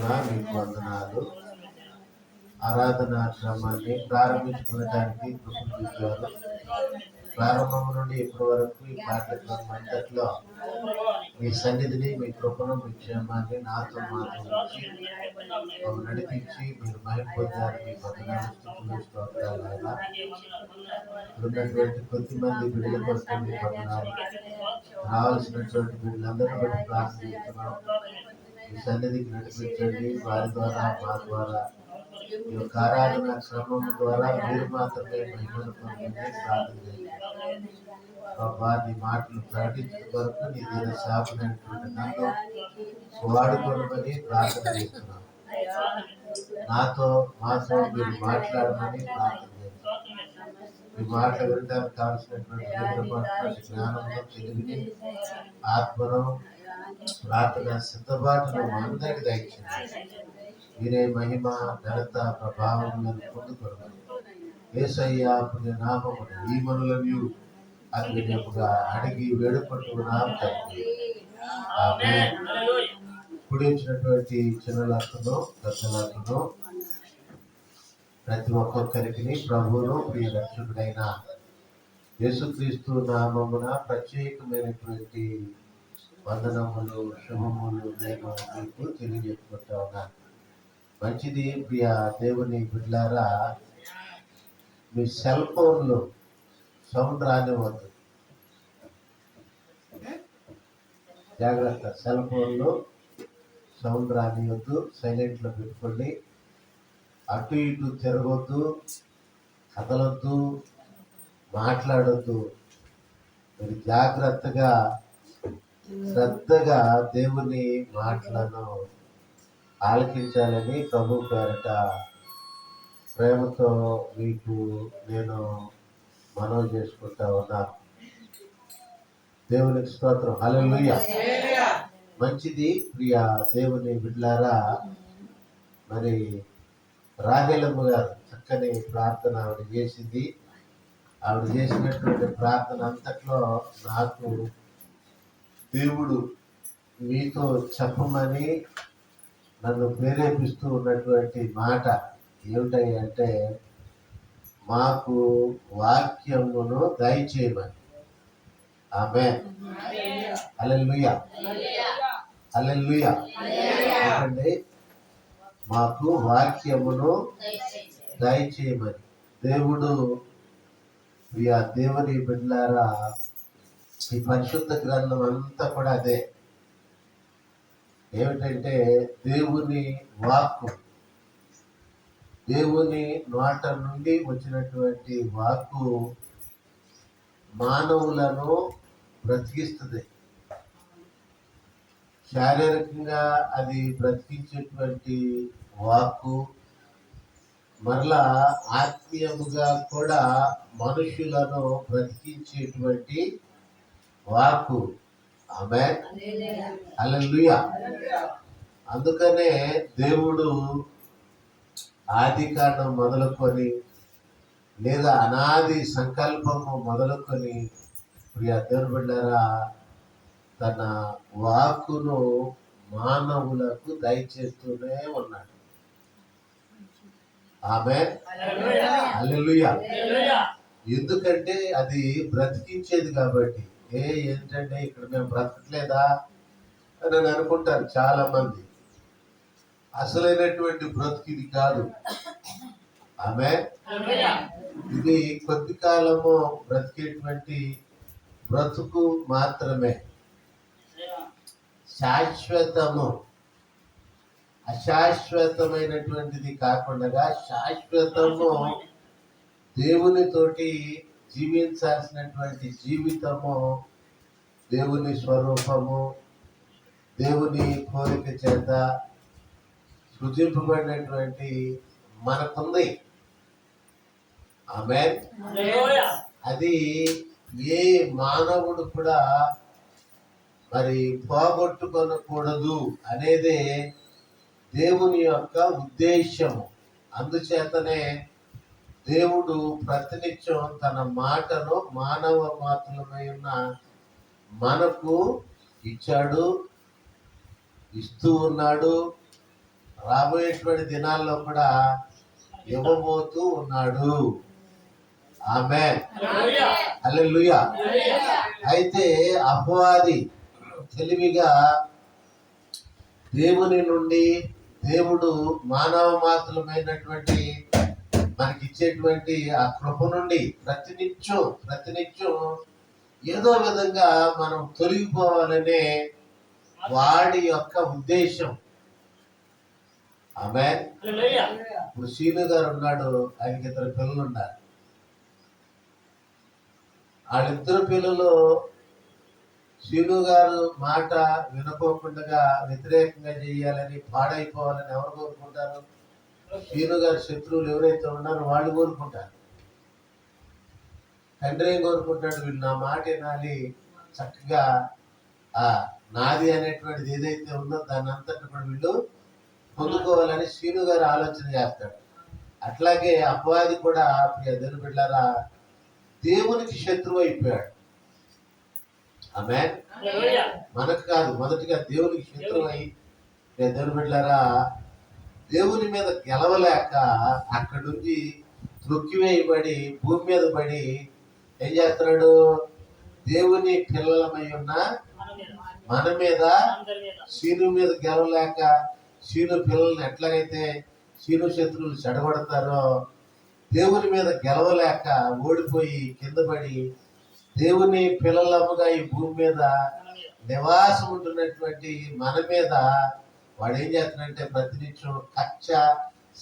నామమున మీకు వందనాలు. ఆరాధన క్రమాన్ని ప్రారంభించుకోవడానికి కృప చూపారు. ప్రారంభం నుండి ఇప్పటి వరకు ఈ పాఠ్యక్రమం అంతట్లో మీ సన్నిధిని, మీ కృపను, మీ క్షేమాన్ని నాతో మాట్లాడించి నడిపించి మీరు మహిమ పొందారు. మీ వందనాలు, స్తోత్రాలు. ఉన్నటువంటి కొద్దిమంది బిడ్డల కోసం మీ వందనాలు. రావాల్సినటువంటి బిడ్డలందరూ బట్టి ప్రార్థిస్తున్నాం. మీ సన్నిధికి నడిపించండి. వారి ద్వారా, మా ద్వారా, ఈ యొక్క ఆరాధన క్రమం ద్వారా మీరు మాత్రమే మహిమను పొందండి. ప్రార్థన చేయండి. వారి మాటలు ప్రకటించిన వరకు నీ దగ్గర శాపమైనటువంటి నన్ను వాడుకోవడమని ప్రార్థన చేస్తున్నాను. మాతో మీరు మాట్లాడమని ప్రార్థన చేస్తున్నాను. మీ మాటలు వినడానికి కావలసినటువంటి జ్ఞానము, తెలివిని, ఆత్మను, ప్రార్థన సిద్ధపాటును అందరికి దయచేయండి. మీరే మహిమ, ఘనత, ప్రభావములను పొందుకోవడం యేసయ్య పుణ్య నామమున ఈ మనులను అగ్నిగా అడిగి వేడుకుంటున్నాం తండ్రి. ఆమేన్. కుడి వచ్చినటువంటి చిన్నలకును పెద్దలకును ప్రతి ఒక్కొక్కరికి ప్రభువును ప్రియ రక్షకుడైన యేసుక్రీస్తు నామమున ప్రత్యేకమైనటువంటి వందనములు, శుభములు నేను మీకు తెలియజెప్పుకుంటా ఉన్నాను. మంచిది ప్రియ దేవుని బిడ్డలారా, మీ సెల్ ఫోన్లు సౌండ్ రానివ్వద్దు. జాగ్రత్త. సెల్ ఫోన్లు సౌండ్ రానివ్వద్దు. సైలెంట్లో పెట్టుకోండి. అటు ఇటు తిరగొద్దు, కదలొద్దు, మాట్లాడొద్దు. మీరు జాగ్రత్తగా, శ్రద్ధగా దేవుని మాటలను ఆలకించాలని ప్రభు పేరట ప్రేమతో మీకు నేను మనవి చేసుకుంటా ఉన్నాను. దేవునికి స్తోత్రం. హల్లెలూయా. మంచిది ప్రియ దేవుని బిడ్డలారా, మరి రాహేలమ్మ గారు చక్కని ప్రార్థన ఆవిడ చేసింది. ఆవిడ చేసినటువంటి ప్రార్థన అంతట్లో నాకు దేవుడు మీతో చెప్పమని నన్ను ప్రేరేపిస్తూ ఉన్నటువంటి మాట ఏమిటంటే, మాకు వాక్యమును దయచేయమని. ఆమేన్. హల్లెలూయా. హల్లెలూయా. అంటే మాకు వాక్యమును దయచేయమని దేవుడు. దేవుని బిడ్డలారా, ఈ పరిశుద్ధ గ్రంథం అంతా కూడా అదే. ఏమిటంటే దేవుని వాక్కు, దేవుని నోట నుండి వచ్చినటువంటి వాక్కు మానవులను బ్రతికిస్తుంది. శారీరకంగా అది బ్రతికించేటువంటి వాక్కు, మరలా ఆత్మీయముగా కూడా మనుషులను బ్రతికించేటువంటి వాక్కు. ఆమేన్. హల్లెలూయా. అందుకనే దేవుడు ఆది కాండం మొదలుకొని, లేదా అనాది సంకల్పము మొదలుకొని ప్రియ దేవుని బిడ్డలారా, తన వాక్కును మానవులకు దయచేస్తూనే ఉన్నాడు. ఆమేన్. హల్లెలూయా. ఎందుకంటే అది బ్రతికించేది కాబట్టి. ఏంటంటే ఇక్కడ మేము బ్రతకట్లేదా అని అనుకుంటారు చాలా మంది. అసలైనటువంటి బ్రతుకు ఇది కాదు. ఆమేన్. ఇది కొద్ది కాలము బ్రతికేటువంటి బ్రతుకు మాత్రమే. శాశ్వతము, అశాశ్వతమైనటువంటిది కాకుండా శాశ్వతము, దేవునితోటి జీవించాల్సినటువంటి జీవితము, దేవుని స్వరూపము, దేవుని కోరిక చేత సృజింపబడినటువంటి మనకుంది. ఆమేన్. అది ఏ మానవుడు కూడా మరి పోగొట్టుకొనకూడదు అనేదే దేవుని యొక్క ఉద్దేశము. అందుచేతనే దేవుడు ప్రతినిత్యం తన మాటను మానవ మాత్రమై ఉన్న మనకు ఇచ్చాడు, ఇస్తూ ఉన్నాడు, రాబోయేటువంటి దినాల్లో కూడా ఇవ్వబోతూ ఉన్నాడు. ఆమేన్, హల్లెలూయా. అయితే అపవాది తెలివిగా దేవుని నుండి, దేవుడు మానవ మాత్రమైనటువంటి మనకి ఇచ్చేటువంటి ఆ కృప నుండి ప్రతినిత్యం ఏదో విధంగా మనం తొలగిపోవాలనే వాడి యొక్క ఉద్దేశం. ఆమేన్. ఇప్పుడు సీను గారు ఉన్నాడు, ఆయనకి 2 పిల్లలు ఉన్నారు. వాళ్ళిద్దరు పిల్లలు సీను గారు మాట వినుకోకుండా వ్యతిరేకంగా చేయాలని, పాడైపోవాలని ఎవరు కోరుకుంటారు? సీను గారి శత్రువులు ఎవరైతే ఉన్నారో వాళ్ళు కోరుకుంటారు. తండ్రి ఏం కోరుకుంటాడు? వీళ్ళు నా మాట వినాలి, చక్కగా ఆ నాది అనేటువంటిది ఏదైతే ఉందో దాని అంతటి కూడా వీళ్ళు పొందుకోవాలని సీను గారు ఆలోచన చేస్తాడు. అట్లాగే అపవాది కూడా ప్రియ దేవుని బిడ్డలారా దేవునికి శత్రువు అయిపోయాడు. ఆమేన్. మనకు కాదు, మొదటిగా దేవునికి శత్రువు అయి ప్రియ దేవుని బిడ్డలారా దేవుని మీద గెలవలేక అక్కడి నుంచి త్రొక్కివేయబడి భూమి మీద పడి ఏం చేస్తున్నాడు? దేవుని పిల్లలమై ఉన్న మన మీద, సీను మీద గెలవలేక సీను పిల్లల్ని ఎట్లాగైతే సీను శత్రువులు చెడగొడతారో దేవుని మీద గెలవలేక ఓడిపోయి కింద పడి దేవుని పిల్లలముగా ఈ భూమి మీద నివాసం ఉంటున్నటువంటి మన మీద వాడు ఏం చేస్తున్నాడంటే ప్రతినిత్యం కక్ష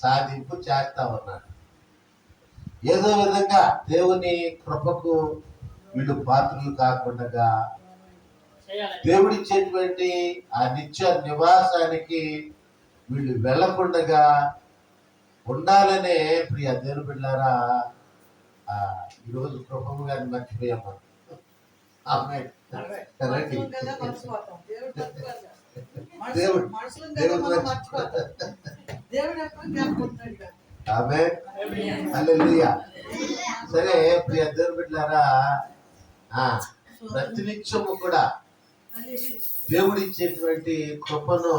సాధింపు చేస్తా ఉన్నాడు. ఏదో విధంగా దేవుని కృపకు వీళ్ళు పాత్రలు కాకుండా దేవుడిచ్చేటువంటి ఆ నిత్య నివాసానికి వీళ్ళు వెళ్లకుండా ఉండాలనే ప్రియ దేవుని బిడ్డలారా ఈరోజు కృపము గారిని మర్చిపోయాం మనం. ఆమేన్. దేవుడు ఆమేన్, హల్లెలూయా. సరే ప్రియ దేవుని బిడ్డలారా ప్రతినిత్యము కూడా దేవుడిచ్చేటువంటి కృపను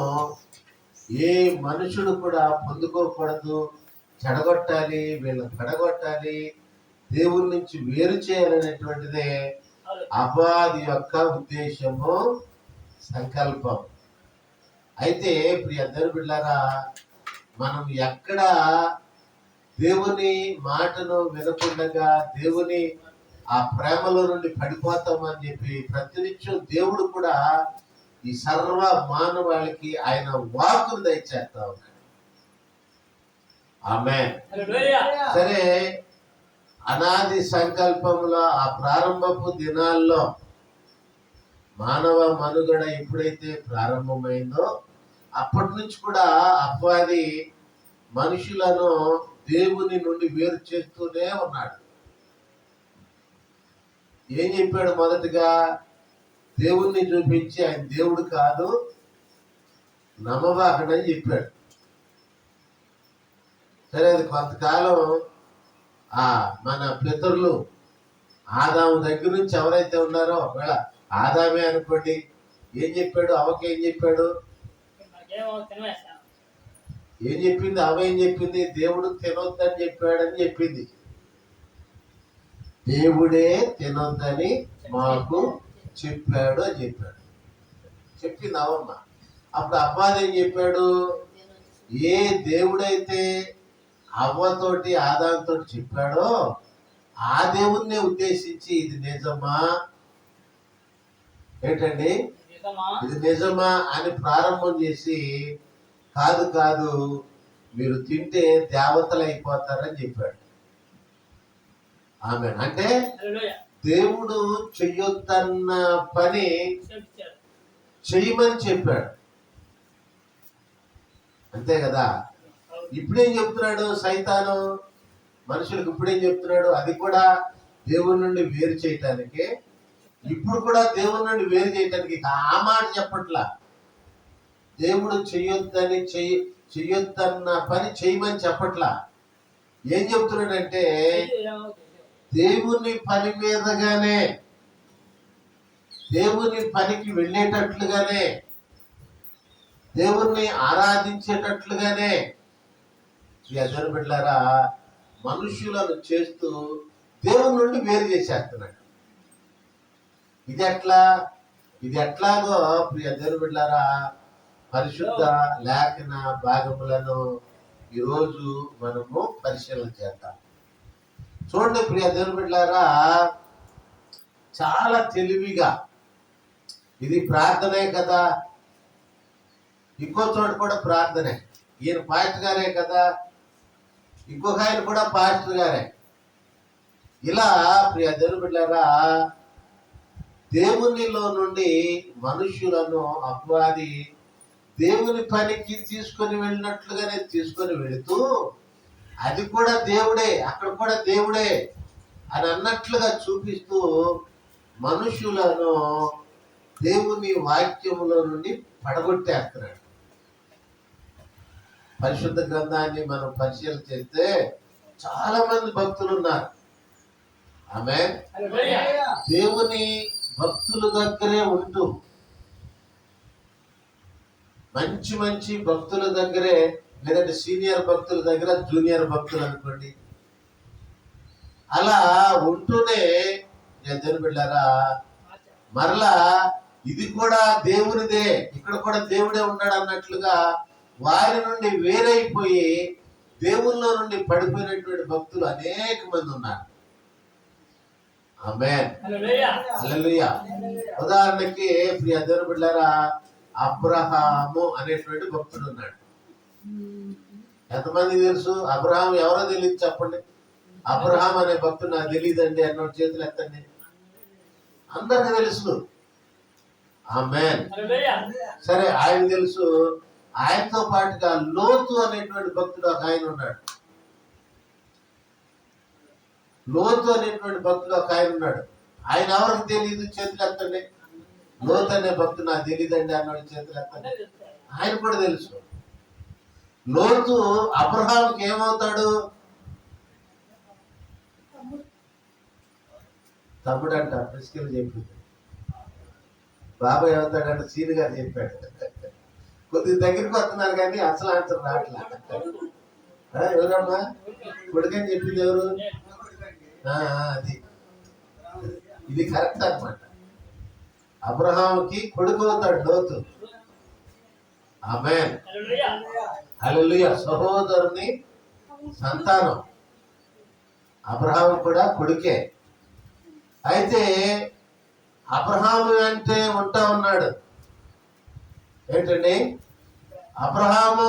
ఏ మనుషుడు కూడా పొందుకోకూడదు. చెడగొట్టాలి, వీళ్ళని పడగొట్టాలి, దేవుడి నుంచి వేరు చేయాలనేటువంటిదే అపవాది యొక్క ఉద్దేశము, సంకల్పం. అయితే ప్రియ దేవుని బిడ్డలారా మనం ఎక్కడ దేవుని మాటను వినకుండా దేవుని ఆ ప్రేమలో నుండి పడిపోతామని చెప్పి ప్రతినిత్యం దేవుడు కూడా ఈ సర్వ మానవాళికి ఆయన వాక్కును దయచేస్తా ఉన్నాడు. ఆమేన్. సరే అనాది సంకల్పంలో ఆ ప్రారంభపు దినాల్లో మానవ మనుగడ ఎప్పుడైతే ప్రారంభమైందో అప్పటి నుంచి కూడా అపవాది మనుషులను దేవుని నుండి వేరు చేస్తూనే ఉన్నాడు. ఏం చెప్పాడు? మొదటిగా దేవుణ్ణి చూపించి ఆయన దేవుడు కాదు నమ్మబాకడని చెప్పాడు. సరే అది కొంతకాలం మన పితరులు ఆదాము దగ్గర నుంచి ఎవరైతే ఉన్నారో ఒకవేళ ఆదామే అనుకోండి, ఏం చెప్పాడు? అవకి ఏం చెప్పాడు? ఏం చెప్పింది? అవ ఏం చెప్పింది? దేవుడు తినొద్దని చెప్పాడని చెప్పింది. దేవుడే తినొద్దని మాకు చెప్పాడు అని చెప్పాడు. చెప్పింది అవమ్మ. అప్పుడు అబ్బాది ఏం చెప్పాడు? ఏ దేవుడైతే అవ్వతోటి ఆదాంతో చెప్పాడో ఆ దేవుణ్ణి ఉద్దేశించి ఇది నిజమా ఏంటండి, ఇది నిజమా అని ప్రారంభం చేసి కాదు కాదు మీరు తింటే దేవతలు అయిపోతారని చెప్పాడు. ఆమె అంటే దేవుడు చెయ్యొద్దన్న పని చెయ్యమని చెప్పాడు, అంతే కదా. ఇప్పుడేం చెప్తున్నాడు సైతాను మనుషులకు? ఇప్పుడేం చెప్తున్నాడు? అది కూడా దేవుడి నుండి వేరు చేయటానికి. ఇప్పుడు కూడా దేవుడి నుండి వేరు చేయటానికి ఆ మాట చెప్పట్లా. దేవుడు చెయ్యొద్దన్న పని చేయమని చెప్పట్లా. ఏం చెప్తున్నాడంటే దేవుని పని మీదగానే, దేవుని పనికి వెళ్ళేటట్లుగానే దేవుణ్ణి ఆరాధించేటట్లుగానే దేవుని బిడ్డలారా మనుష్యులను చేస్తూ దేవుని నుండి వేరు చేసేస్తున్నాడు. ఇది ఎట్లాగో ప్రియ దేవుని బిడ్డలారా పరిశుద్ధ లేఖన భాగములను ఈరోజు మనము పరిశీలన చేద్దాం. చూడండి ప్రియ దేవుని బిడ్డలారా, చాలా తెలివిగా ఇది ప్రార్థనే కదా, ఇంకో చోట కూడా ప్రార్థనే, ఈయన పాస్టర్ గారే కదా, ఇంకొక ఆయన కూడా పాస్టర్ గారే. ఇలా ప్రియ దేవుని బిడ్డలారా దేవునిలో నుండి మనుష్యులను అపవాది దేవుని పనికి తీసుకొని వెళ్ళినట్లుగానే తీసుకొని వెళుతూ అది కూడా దేవుడే, అక్కడ కూడా దేవుడే అని అన్నట్లుగా చూపిస్తూ మనుషులను దేవుని వాక్యములో నుండి పడగొట్టేస్తున్నాడు. పరిశుద్ధ గ్రంథాన్ని మనం పరిశీలన చేస్తే చాలా మంది భక్తులు ఉన్నారు. ఆమె దేవుని భక్తుల దగ్గరే ఉంటూ మంచి మంచి భక్తుల దగ్గరే, లేదంటే సీనియర్ భక్తుల దగ్గర జూనియర్ భక్తులు అనుకోండి, అలా ఉంటూనే దేవుని బిడ్డలారా మరలా ఇది కూడా దేవునిదే, ఇక్కడ కూడా దేవుడే ఉన్నాడు అన్నట్లుగా వారి నుండి వేరైపోయి దేవుల్లో నుండి పడిపోయినటువంటి భక్తులు అనేక మంది ఉన్నారు. ఆమేన్, హల్లెలూయా. ఉదాహరణకి ప్రియ దేవుని బిడ్డలారా అబ్రహాము అనేటువంటి భక్తుడు ఉన్నాడు. ఎంతమంది తెలుసు అబ్రహాం? ఎవరో తెలియదు చెప్పండి. అబ్రహాం అనే భక్తుడు నాకు తెలియదండి అన్నోటి చేతులు ఎత్తండి. అందరికి తెలుసు. ఆమేన్. సరే, ఆయన తెలుసు. ఆయనతో పాటుగా లోతు అనేటువంటి భక్తుడు ఒక ఆయన ఉన్నాడు. లోతు అనేటువంటి భక్తుడు ఒక ఆయన ఉన్నాడు. ఆయన ఎవరికి తెలియదు? చేతులు ఎత్తండి. లోతు అనే భక్తుడు నాకు తెలియదండి అన్నాడు, చేతులు ఎత్తండి. ఆయన కూడా తెలుసు. లోతు అబ్రహాంకి ఏమవుతాడు? తమ్ముడు అంట. ప్రిస్కిల్ చెప్పింది. బాబాయ్ అవుతాడంట. సీని గారు చెప్పాడు. కొద్దిగా దగ్గరికి వస్తున్నారు కానీ అసలు ఆన్సర్ రావట్లా. ఎవరమ్మా కొడుకని చెప్పింది? ఎవరు? అది ఇది కరెక్ట్ అన్నమాట. అబ్రహాంకి కొడుకు అవుతాడు లోతు. ఆమేన్, హల్లెలూయా. సహోదరుని సంతానం అబ్రహాము కూడా కొడుకే. అయితే అబ్రహాము అంటే ఉంటా ఉన్నాడు. ఏంటండి? అబ్రహాము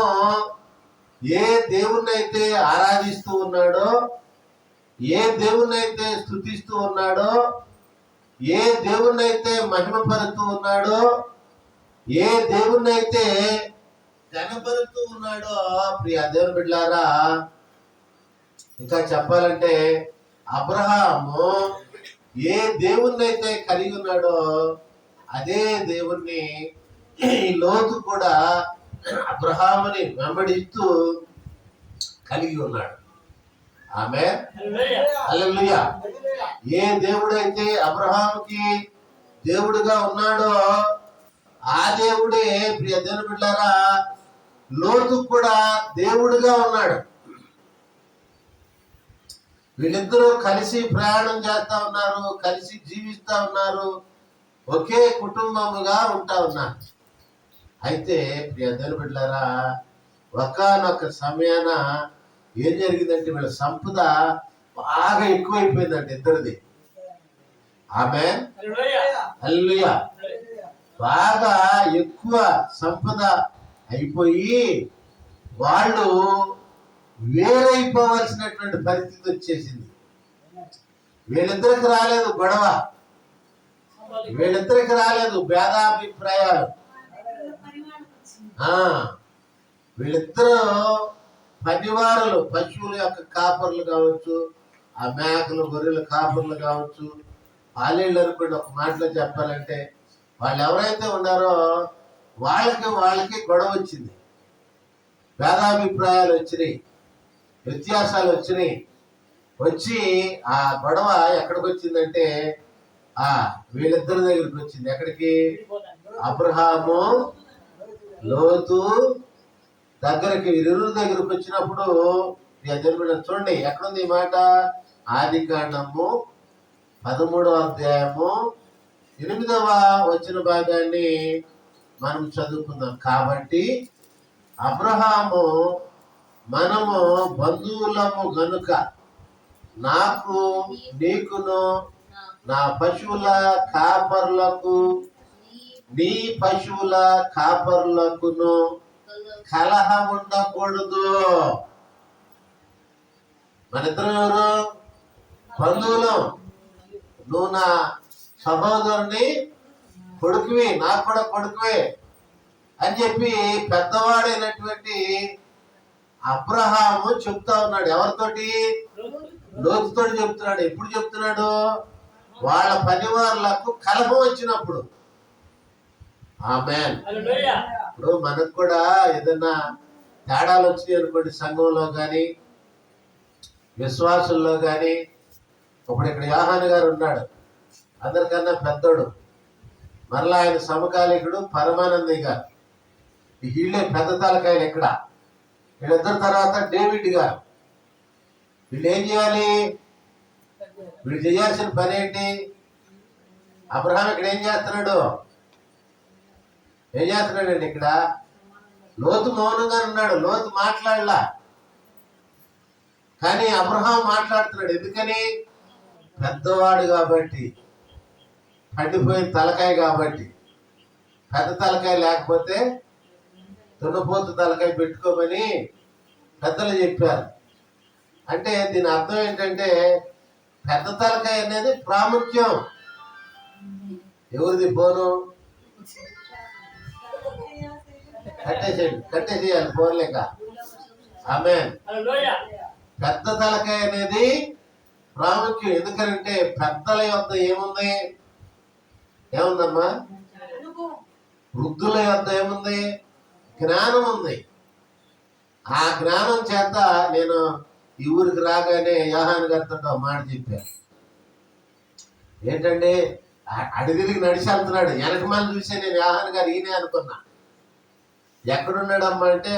ఏ దేవుణ్ణి అయితే ఆరాధిస్తూ ఉన్నాడో, ఏ దేవుణ్ణి అయితే స్తుతిస్తూ ఉన్నాడో, ఏ దేవుణ్ణి అయితే మహిమపరుతూ ఉన్నాడో, ఏ దేవుణ్ణి అయితే కనపరుతూ ఉన్నాడో ప్రియ దేవుని బిడ్డలారా, ఇంకా చెప్పాలంటే అబ్రహాము ఏ దేవుణ్ణి అయితే కలిగి ఉన్నాడో అదే దేవుణ్ణి ఈ లోతు కూడా అబ్రహాముని వెంబడిస్తూ కలిగి ఉన్నాడు. ఆమేన్, హల్లెలూయా. ఏ దేవుడైతే అబ్రహాముకి దేవుడుగా ఉన్నాడో ఆ దేవుడే ప్రియ దేవుని బిడ్డలారా లోతు కూడా దేవుడుగా ఉన్నాడు. వీళ్ళిద్దరూ కలిసి ప్రయాణం చేస్తా ఉన్నారు, కలిసి జీవిస్తా ఉన్నారు, ఒకే కుటుంబముగా ఉంటా ఉన్నారు. అయితే ప్రియ దేవుని బిడ్డలారా ఒకానొక సమయాన ఏం జరిగిందంటే వీళ్ళ సంపద బాగా ఎక్కువైపోయిందంట ఇద్దరిది. ఆమేన్, హల్లెలూయా. బాగా ఎక్కువ సంపద అయిపోయి వాళ్ళు వేరైపోవాల్సినటువంటి పరిస్థితి వచ్చేసింది. వీళ్ళిద్దరికి రాలేదు గొడవ, వీళ్ళిద్దరికి రాలేదు భేదాభిప్రాయాలు. వీళ్ళిద్దరూ పనివారులు, పశువుల యొక్క కాపర్లు కావచ్చు, ఆ మేకలు గొర్రెల కాపర్లు కావచ్చు, పాలేళ్ళు అనుకోండి. ఒక మాటలో చెప్పాలంటే వాళ్ళు ఎవరైతే ఉన్నారో వాళ్ళకి గొడవ వచ్చింది, భేదాభిప్రాయాలు వచ్చినాయి, వ్యత్యాసాలు వచ్చినాయి. వచ్చి ఆ గొడవ ఎక్కడికి వచ్చిందంటే వీళ్ళిద్దరి దగ్గరికి వచ్చింది. ఎక్కడికి? అబ్రహాము లోతు దగ్గరికి ఇరువురు దగ్గరకు వచ్చినప్పుడు చూడండి ఎక్కడుంది ఈ మాట. ఆదికాండము 13వ అధ్యాయము 8వ వచ్చిన భాగాన్ని మనం చదువుకుందాం. కాబట్టి అబ్రహాము, మనము బంధువులము గనుక నాకు నీకును నా పశువుల కాపర్లకు నీ పశువుల కాపర్లకును కలహం ఉండకూడదు. మన ఇద్దరం ఎవరు? బంధువులు. నువ్వు నా సహోదరుని కొడుకువి, నాకు కూడా కొడుకువే అని చెప్పి పెద్దవాడైనటువంటి అబ్రహాము చెప్తా ఉన్నాడు. ఎవరితోటి? లోతుతోటి చెప్తున్నాడు. ఎప్పుడు చెప్తున్నాడు? వాళ్ళ పనివారులకు కలహం వచ్చినప్పుడు. ఆమేన్. ఇప్పుడు మనకు కూడా ఏదైనా తేడాలు వచ్చినాయి అనుకోండి, సంఘంలో కానీ విశ్వాసుల్లో కానీ. ఇప్పుడు ఇక్కడ యోహాను గారు ఉన్నాడు, అందరికన్నా పెద్దోడు. మరలా ఆయన సమకాలికుడు పరమానందయ్య గారు. వీళ్ళే పెద్ద తలకాయలు. ఇక్కడ వీళ్ళిద్దరి తర్వాత డేవిడ్ గారు. వీళ్ళు ఏం చేయాలి? వీళ్ళు చేయాల్సిన పని ఏంటి? అబ్రహాం ఇక్కడ ఏం చేస్తున్నాడు? ఏం చేస్తున్నాడండి ఇక్కడ? లోతు మౌనంగా ఉన్నాడు, లోతు మాట్లాడలా. కానీ అబ్రహాం మాట్లాడుతున్నాడు. ఎందుకని? పెద్దవాడు కాబట్టి, పండిపోయిన తలకాయ కాబట్టి. పెద్ద తలకాయ లేకపోతే దున్నపోతు తలకాయ పెట్టుకోమని పెద్దలు చెప్పారు. అంటే దీని అర్థం ఏంటంటే పెద్ద తలకాయ అనేది ప్రాముఖ్యం. ఎవరిది ఫోను? కట్టేసేయాలి ఫోన్ లేక. ఆమేన్. పెద్ద తలకాయ అనేది ప్రాముఖ్యం. ఎందుకంటే పెద్దల యొద్ద ఏముంది? ఏముందమ్మా? వృద్ధుల యొద్ద ఏముంది? జ్ఞానం ఉంది. ఆ జ్ఞానం చేత నేను ఈ ఊరికి రాగానే యోహాను గారితో మాట చెప్పాను. ఏంటంటే అడిగిరికి నడిచి వెళ్తున్నాడు. వెనక మళ్ళీ చూసే నేను యోహాను గారు ఈయనే అనుకున్నా. ఎక్కడున్నాడమ్మా అంటే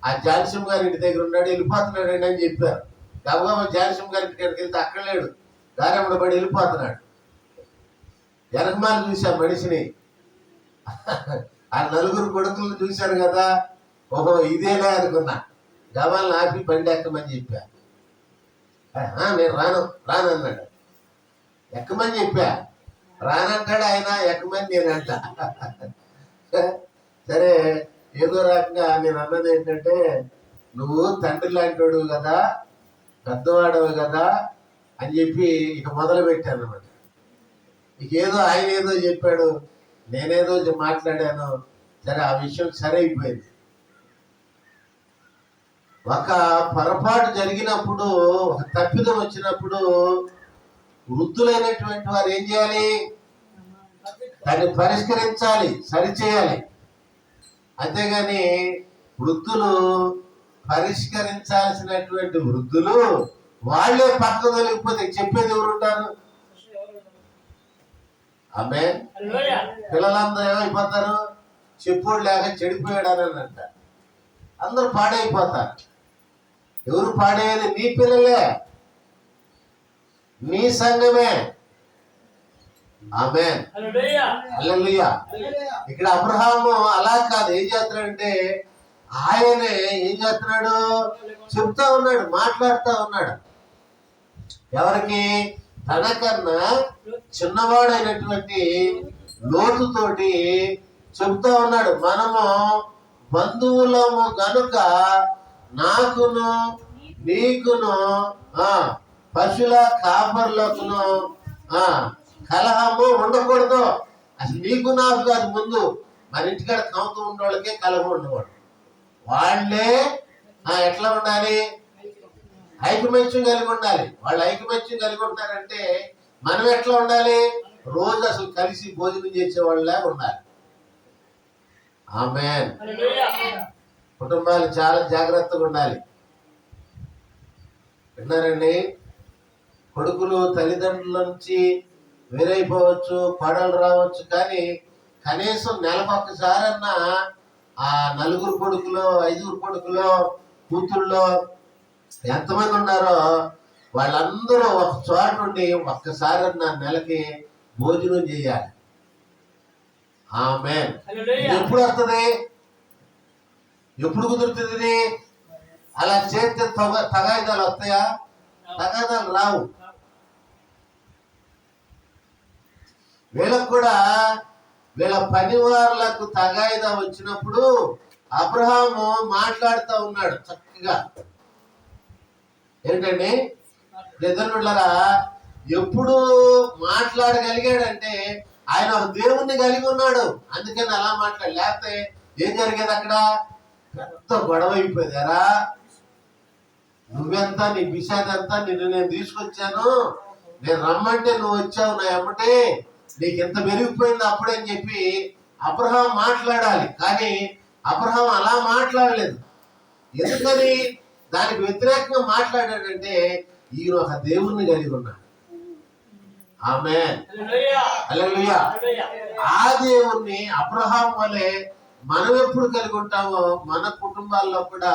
ఆ జాన్సింహ గారి ఇంటి దగ్గర ఉన్నాడు, వెళ్ళిపోతున్నాడు అని చెప్పారు. గబగబా జాన్సింహ గారి ఇంటి దగ్గరికి వెళ్తే అక్కడ లేడు, దారెమ్మడ పడి వెళ్ళిపోతున్నాడు. వెనకమాలు చూసా మనిషిని. ఆ నలుగురు కొడుకులను చూశాను కదా, ఓహో ఇదేలే అనుకున్నా. గబాలను ఆపి బండి ఎక్కమని చెప్పా. నేను రాను అన్నాడు. ఎక్కమని చెప్పా. రానంటాడు ఆయన, ఎక్కమని నేనంట. సరే, ఏదో రకంగా నేను అన్నది ఏంటంటే, నువ్వు తండ్రి లాంటివాడు కదా, పెద్దవాడవు కదా అని చెప్పి ఇక మొదలు పెట్టాను అన్నమాట. ఇక ఏదో ఆయన ఏదో చెప్పాడు, నేనేదో మాట్లాడాను. సరే, ఆ విషయం సరే అయిపోయింది. ఒక పొరపాటు జరిగినప్పుడు, ఒక తప్పిదం వచ్చినప్పుడు వృద్ధులైనటువంటి వారు ఏం చేయాలి? దాన్ని పరిష్కరించాలి, సరిచేయాలి. అంతేగాని వృద్ధులు పరిష్కరించాల్సినటువంటి వృద్ధులు వాళ్ళే పక్కన తొలగిపోతే చెప్పేది ఎవరు ఉంటారు? ఆమె పిల్లలందరూ ఏమైపోతారు? చెప్పుడు లేక చెడిపోయాడు అని అంట. అందరూ పాడైపోతారు. ఎవరు పాడేది? నీ పిల్లలే, నీ సంఘమే. ఆమేన్. హల్లెలూయా. ఇక్కడ అబ్రహాము అలా కాదు. ఏం చేస్తున్నాడంటే ఆయనే ఏం చేస్తున్నాడు? చెప్తా ఉన్నాడు, మాట్లాడుతూ ఉన్నాడు. ఎవరికి? తనకన్నా చిన్నవాడైనటువంటి లోతుతోటి చెప్తా ఉన్నాడు. మనము బంధువులము గనుక నాకును నీకును పశువుల కాపర్లకును కలహము ఉండకూడదు. అసలు నీకు నాకు కాదు, ముందు మన ఇంటికాడ కౌతూ ఉన్న వాళ్ళకే కలహం ఉండకూడదు. వాళ్ళే ఎట్లా ఉండాలి? ఐకమత్యం కలిగి ఉండాలి. వాళ్ళు ఐకమత్యం కలిగి ఉంటారంటే మనం ఎట్లా ఉండాలి? రోజు అసలు కలిసి భోజనం చేసే వాళ్ళలాగా ఉండాలి. ఆమేన్. కుటుంబాలు చాలా జాగ్రత్తగా ఉండాలి. విన్నారండి? కొడుకులు తల్లిదండ్రుల నుంచి వేరైపోవచ్చు, పడలు రావచ్చు, కానీ కనీసం నెలకొకసారన్నా ఆ 4 కొడుకులో 5 కొడుకులో కూతుళ్ళో ఎంతమంది ఉన్నారో వాళ్ళందరూ ఒక చోట ఉండి ఒక్కసారి నా నెలకి భోజనం చేయాలి. ఆమేన్. ఎప్పుడు వస్తుంది? ఎప్పుడు కుదురుతుంది ఇది? అలా చేస్తే తగాయిదాలు వస్తాయా? తగాయిదాలు రావు. వీళ్ళకు కూడా వీళ్ళ పనివారులకు తగాయిదా వచ్చినప్పుడు అబ్రహాము మాట్లాడుతూ ఉన్నాడు చక్కగా. ఏంటండి నిద్రలారా ఎప్పుడు మాట్లాడగలిగాడంటే ఆయన ఒక దేవుణ్ణి కలిగి ఉన్నాడు, అందుకని అలా మాట్లాడు. లేకపోతే ఏం జరిగేది? అక్కడ పెద్ద గొడవ అయిపోయారా. నువ్వెంత, నీ బిషాదంతా, నిన్ను నేను తీసుకొచ్చాను, నేను రమ్మంటే నువ్వు వచ్చావు నా ఎమ్మటే, నీకు ఎంత పెరిగిపోయింది అప్పుడే అని చెప్పి అబ్రహాం మాట్లాడాలి. కానీ అబ్రహాం అలా మాట్లాడలేదు. ఎందుకని? దానికి వ్యతిరేకంగా మాట్లాడాడంటే ఈయన ఒక దేవుణ్ణి కలిగి ఉన్నాడు. ఆమేన్. హల్లెలూయా. ఆ దేవుణ్ణి అబ్రహాం వలె మనం ఎప్పుడు కలిగి ఉంటామో మన కుటుంబాల్లో కూడా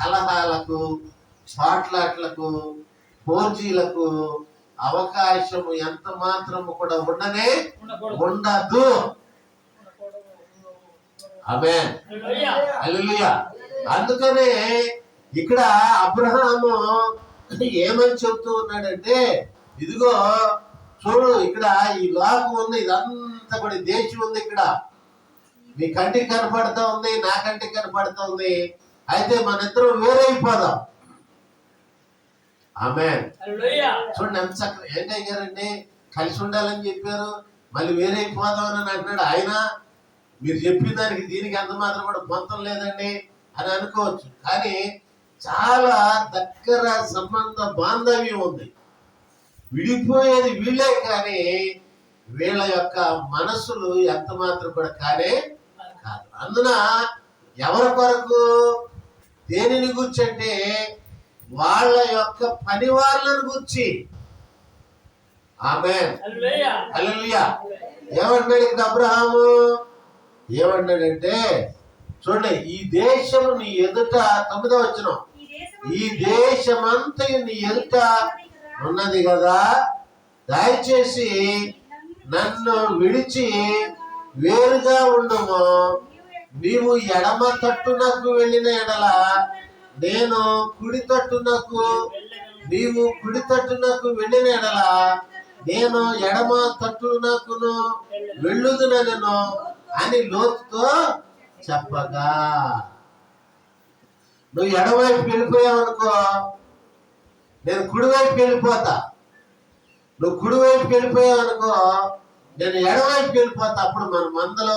కలహాలకు, పాట్లాట్లకు, ఫోర్జీలకు అవకాశం ఎంత మాత్రము కూడా ఉండదు. ఆమేన్. హల్లెలూయా. అందుకనే ఇక్కడ అబ్రహాము ఏమని చెప్తూ ఉన్నాడంటే, ఇదిగో చూడు, ఇక్కడ ఈ లోకం ఉంది, ఇదంతా కూడా దేశం ఉంది, ఇక్కడ మీ కంటికి కనపడతా ఉంది, నా కంటికి కనపడతా ఉంది. అయితే మన ఇద్దరం వేరైపోదాం. ఆమేన్. చూడండి ఎంత చక్కగా ఏంటయ్యారండి, కలిసి ఉండాలని చెప్పారు, మళ్ళీ వేరైపోదాం అని అంటున్నాడు. ఆయన మీరు చెప్పిన దానికి దీనికి ఎంత మాత్రం కూడా పొంతం లేదండి అని అనుకోవచ్చు, కానీ చాలా దగ్గర సంబంధ బాంధవ్యం ఉంది. విడిపోయేది వీళ్ళే, కానీ వీళ్ళ యొక్క మనసులు ఎంత మాత్రం కూడా కానే కాదు. అందున ఎవరి కొరకు, దేనిని గురించి అంటే వాళ్ళ యొక్క పనివాళ్ళను గురించి. ఆమేన్. హల్లెలూయా. ఏమన్నాడు ఇక్కడ అబ్రహాము? ఏమన్నాడంటే చూడండి, ఈ దేశము నీ ఎదుట, 9వ వచనం, ఈ దేశమంతా నీ ఎదుట ఉన్నది కదా, దయచేసి నన్ను విడిచి వేరుగా ఉండము. నీవు ఎడమ తట్టునకు వెళ్ళిన ఎడల నేను కుడి తట్టునకు, నీవు కుడి తట్టునకు వెళ్ళిన ఎడల నేను ఎడమ తట్టునకును వెళ్ళుదునను అని లోతుతో చెప్పగా, నువ్వు ఎడమవైపు వెళ్ళిపోయావు అనుకో, నేను కుడివైపు వెళ్ళిపోతా. నువ్వు కుడివైపుకి వెళ్ళిపోయావు అనుకో, నేను ఎడమవైపుకి వెళ్ళిపోతా. అప్పుడు మన మందల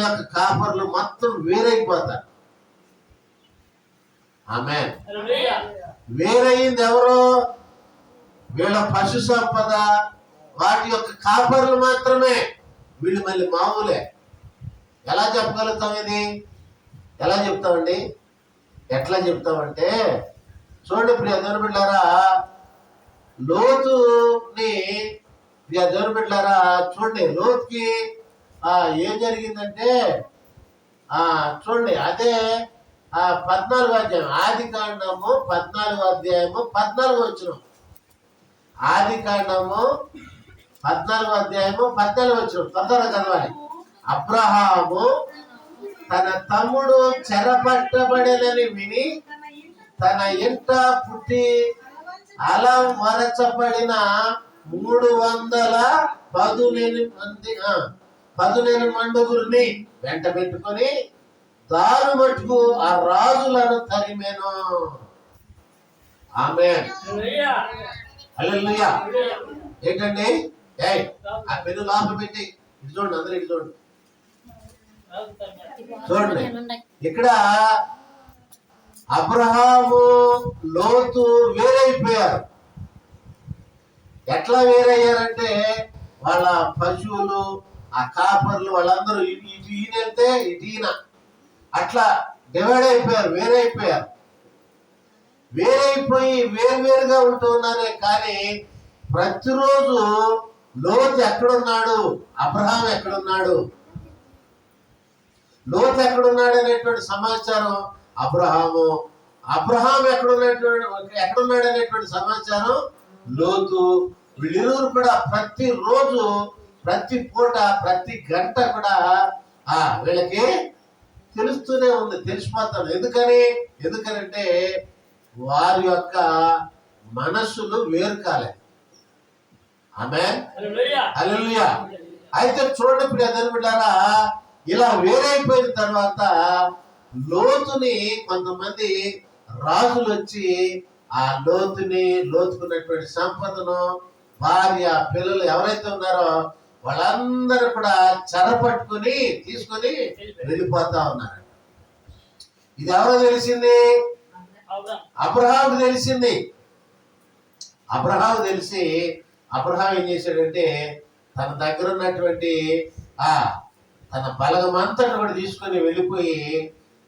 యొక్క కాపర్లు మొత్తం వేరైపోతారు. ఆమేన్. వేరైంది ఎవరు? వీళ్ళ పశు సంపద, వాటి యొక్క కాపర్లు మాత్రమే. వీళ్ళు మళ్ళీ మామూలే. ఎలా చెప్పగలుగుతాం ఇది? ఎలా చెప్తామండి? ఎట్లా చెప్తామంటే చూడండి ప్రియ దేవుని బిడ్డలారా, లోతుని, ప్రియ దేవుని బిడ్డలారా చూడండి, లోతుకి ఏం జరిగిందంటే చూడండి, అదే 14వ అధ్యాయం, ఆది కాండము 14వ అధ్యాయము 14వ వచనం. ఆది కాండము 14వ అధ్యాయము 14వ వచనం తొందరగా చదవాలి. అబ్రహాము తన తమ్ముడు చెరపట్టబడేనని విని తన ఇంట పుట్టి అలవరచబడిన 318 మండుగురిని వెంట పెట్టుకొని దారు మట్టుకు ఆ రాజులను తరిమేను. ఆమేన్. హల్లెలూయా. ఏంటండి? ఆ పెన్ను లోపల పెట్టి ఇటు చూడండి, అందరూ ఇటు చూడండి. చూడండి, ఇక్కడ అబ్రహాము, లోతు వేరైపోయారు. ఎట్లా వేరయ్యారంటే వాళ్ళ పశువులు, ఆ కాపర్లు, వాళ్ళందరూ ఇటు ఈయన వెళ్తే ఇటు ఈయన, అట్లా డివైడ్ అయిపోయారు, వేరైపోయారు. వేరైపోయి వేరువేరుగా ఉంటూ ఉన్నారే, కానీ ప్రతిరోజు లోతు ఎక్కడున్నాడు, అబ్రహాం ఎక్కడున్నాడు, లోతు ఎక్కడున్నాడు అనేటువంటి సమాచారం అబ్రహాము, అబ్రహాం ఎక్కడున్నాడు అనేటువంటి సమాచారం లోతు. వీళ్ళిరువురు కూడా ప్రతిరోజు, ప్రతి పూట, ప్రతి గంట కూడా వీళ్ళకి తెలుస్తూనే ఉంది, తెలిసిపోతాను. ఎందుకనంటే వారి యొక్క మనస్సులు వేరు కాలే. ఆమేన్, హల్లెలూయా. అయితే చూడండి ప్రియమైన బిడ్డలారా, ఇలా వేరైపోయిన తర్వాత లోతుని కొంతమంది రాజులు వచ్చి ఆ లోతుకున్నటువంటి సంపదను, భార్య, పిల్లలు ఎవరైతే ఉన్నారో వాళ్ళందరూ కూడా చెరపట్టుకుని తీసుకొని వెళ్ళిపోతా ఉన్నారు. ఇది ఎవరో తెలిసింది? అబ్రహాం తెలిసింది. అబ్రహాం తెలిసి అబ్రహాం ఏం చేశాడంటే తన దగ్గర ఉన్నటువంటి తన బలగం అంతటి కూడా తీసుకొని వెళ్ళిపోయి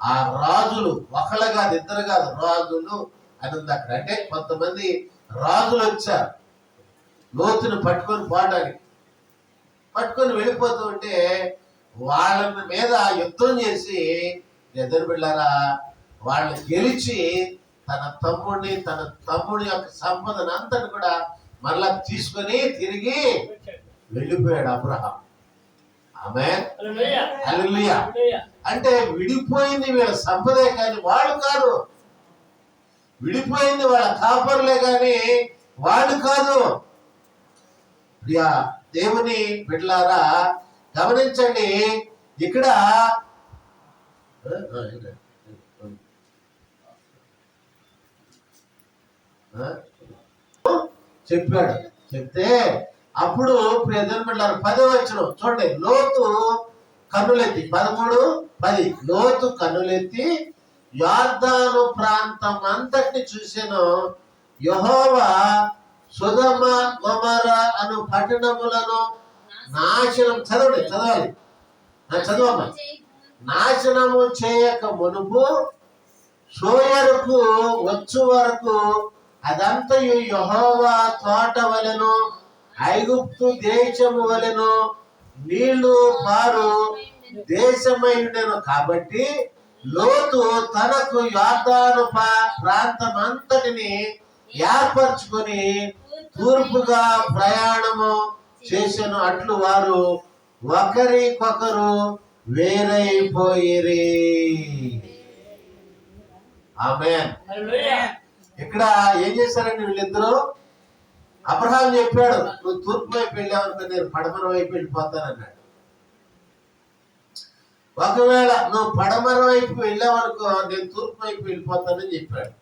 ఆ రాజులు, ఒకళ్ళు కాదు, ఇద్దరు కాదు, రాజులు అని ఉంది అక్కడ. అంటే కొంతమంది రాజులు వచ్చారు లోతుని పట్టుకొని వెళ్ళిపోతూ ఉంటే వాళ్ళ మీద యుద్ధం చేసి ఎదురు బిళ్ళారా వాళ్ళని గెలిచి తన తమ్ముడి యొక్క సంపదను అంతటి కూడా మళ్ళా తీసుకొని తిరిగి వెళ్ళిపోయాడు అబ్రహాం. ఆమేన్, హల్లెలూయా. అంటే విడిపోయింది వీళ్ళ సంపదే కానీ వాళ్ళు కాదు, విడిపోయింది వాళ్ళ కాపరులే కానీ వాళ్ళు కాదు. ప్రియా దేవుని బిడ్డలారా గమనించండి, ఇక్కడ చెప్పాడు. చెప్తే అప్పుడు ప్రియదేవుని బిడ్డలారా 10వ వచనం చూడండి. లోతు కన్నులెత్తి 13:10 లోతు కన్నులెత్తి యొర్దాను ప్రాంతం అంతటిని చూసెను. యెహోవా సొదొమ గొమొర్ర అను పట్టణములను నాశనం చదవాలి చదవమ్మా. నాశనము చేయక మునుపు సోయరుకు వచ్చు వరకు అదంతయు యెహోవా తోట వలెను ఐగుప్తు దేశము వలెను నీళ్లు పారు దేశమై ఉండెను. కాబట్టి లోతు తనకు యొర్దాను ప్రాంతం అంతటిని ఏర్పరచుకొని తూర్పుగా ప్రయాణము చేసెను. అట్లు వారు ఒకరికొకరు వేరైపోయిరి. ఆమేన్. ఇక్కడ ఏం చేశారండి వీళ్ళిద్దరూ? అబ్రహాం చెప్పాడు, నువ్వు తూర్పు వైపు వెళ్ళావనుకో నేను పడమర వైపు వెళ్ళిపోతానన్నాడు. ఒకవేళ నువ్వు పడమర వైపు వెళ్ళావనుకో నేను తూర్పు వైపు వెళ్ళిపోతానని చెప్పాడు.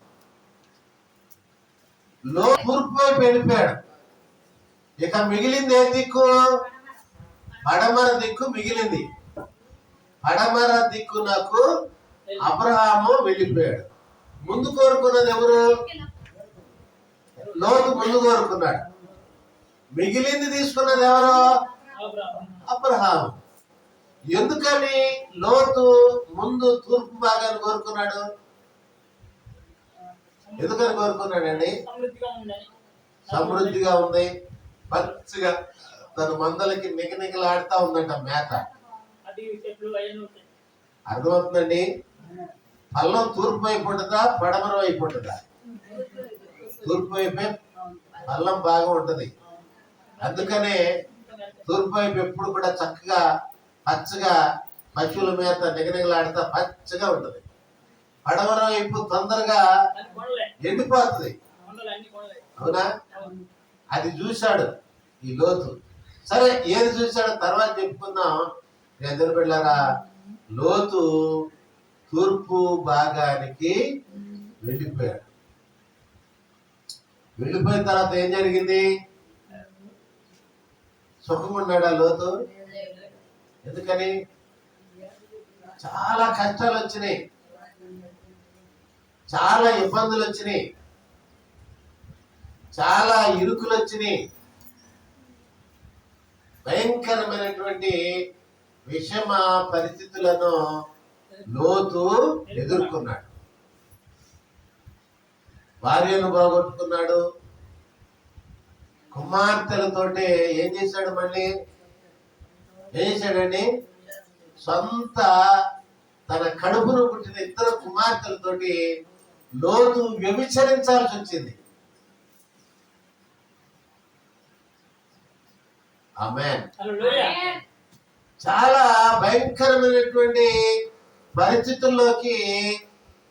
తూర్పు వైపు వెళ్ళిపోయాడు. ఇక మిగిలింది ఏ దిక్కు? పడమర దిక్కు మిగిలింది. పడమర దిక్కు నాకు అబ్రహాము వెళ్ళిపోయాడు. ముందు కోరుకున్నది ఎవరు? లోతు ముందు కోరుకున్నాడు. మిగిలింది తీసుకున్నది ఎవరు? అబ్రహాము. ఎందుకని లోతు ముందు తూర్పు భాగాన్ని కోరుకున్నాడు? ఎందుకని కోరుకున్నాడండి? సమృద్ధిగా ఉంది, పచ్చిగా తన మందలకి నిగనిగలాడుతా ఉందంట మేత. అర్థమవుతుందండి? పల్లం తూర్పు వైపు ఉంటుందా పడమర వైపు ఉంటుందా? తూర్పు వైపే పల్లం బాగా ఉంటది. అందుకనే తూర్పు వైపు ఎప్పుడు కూడా చక్కగా పచ్చగా పశువుల మేత నిగనిగలాడుతా పచ్చగా ఉంటది. పడమర వైపు తొందరగా ఎండిపోతుంది. అవునా? అది చూశాడు ఈ లోతు. సరే, ఏది చూశాడో తర్వాత చెప్పుకుందాం. ఎదురు బిళ్ళారా, లోతు తూర్పు భాగానికి వెళ్ళిపోయాడు. వెళ్ళిపోయిన తర్వాత ఏం జరిగింది? సుఖం ఉన్నాడా లోతు? ఎందుకని? చాలా కష్టాలు వచ్చినాయి, చాలా ఇబ్బందులు వచ్చినాయి, చాలా ఇరుకులు వచ్చినాయి, భయంకరమైనటువంటి విషమ పరిస్థితులను లోతు ఎదుర్కొన్నాడు. భార్యను పోగొట్టుకున్నాడు. కుమార్తెలతోటి ఏం చేశాడు? మళ్ళీ ఏం చేశాడండి? సొంత తన కడుపును పుట్టిన ఇద్దరు కుమార్తెలతోటి లోతు వ్యభిచరించాల్సి వచ్చింది. ఆమేన్. చాలా భయంకరమైనటువంటి పరిస్థితుల్లోకి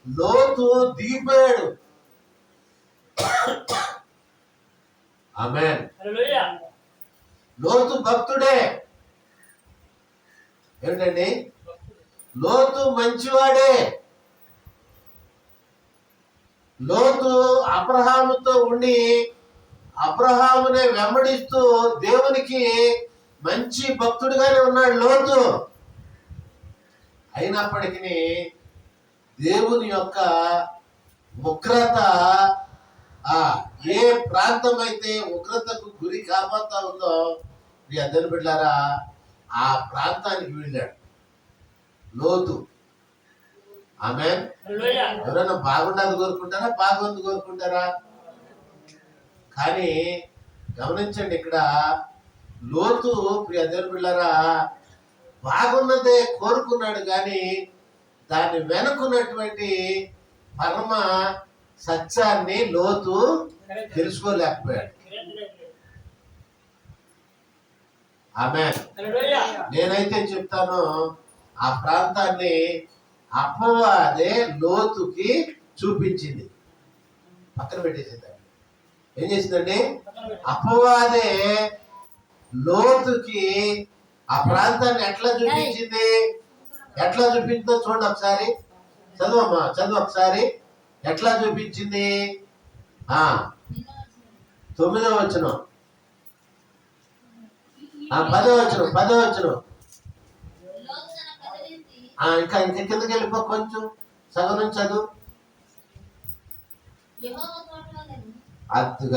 లోతు దిగిపోయాడు. ఆమేన్. లోతు భక్తుడే. ఏమిటండి? లోతు మంచివాడే. లోతు అబ్రహాముతో ఉండి అబ్రహామునే వెంబడిస్తూ దేవునికి మంచి భక్తుడిగానే ఉన్నాడు లోతు. అయినప్పటికీ దేవుని యొక్క ఉగ్రత ఏ ప్రాంతం అయితే ఉగ్రతకు గురి కాబోతా ఉందో మీ అందరి బిడ్డారా, ఆ ప్రాంతానికి వెళ్ళాడు లోతు. ఆమేన్. ఎవరైనా బాగుండాలని కోరుకుంటారా, బాగుంది కోరుకుంటారా? కానీ గమనించండి, ఇక్కడ లోతు ప్రియ దేవుని బిడ్డలారా బాగున్నదే కోరుకున్నాడు, కానీ దాన్ని వెనుకున్నటువంటి పరమ సత్యాన్ని లోతు తెలుసుకోలేకపోయాడు. ఆమేన్. నేనైతే చెప్తాను, ఆ ప్రాంతాన్ని అపవాదే లోతుకి చూపించింది. పక్కన పెట్టేసింది. ఏం చేసిందండి? అపవాదే లోతుకి ఆ ప్రాంతాన్ని ఎట్లా చూపించింది? ఎట్లా చూపించిందో చూడండి ఒకసారి. చదువమ్మా, చదువు ఒకసారి. ఎట్లా చూపించింది? 9వ వచనం, 10వ వచనం, 10వ వచనం. ఇంకా కిందకి వెళ్ళిపో, కొంచెం సగం నుంచి చదువు.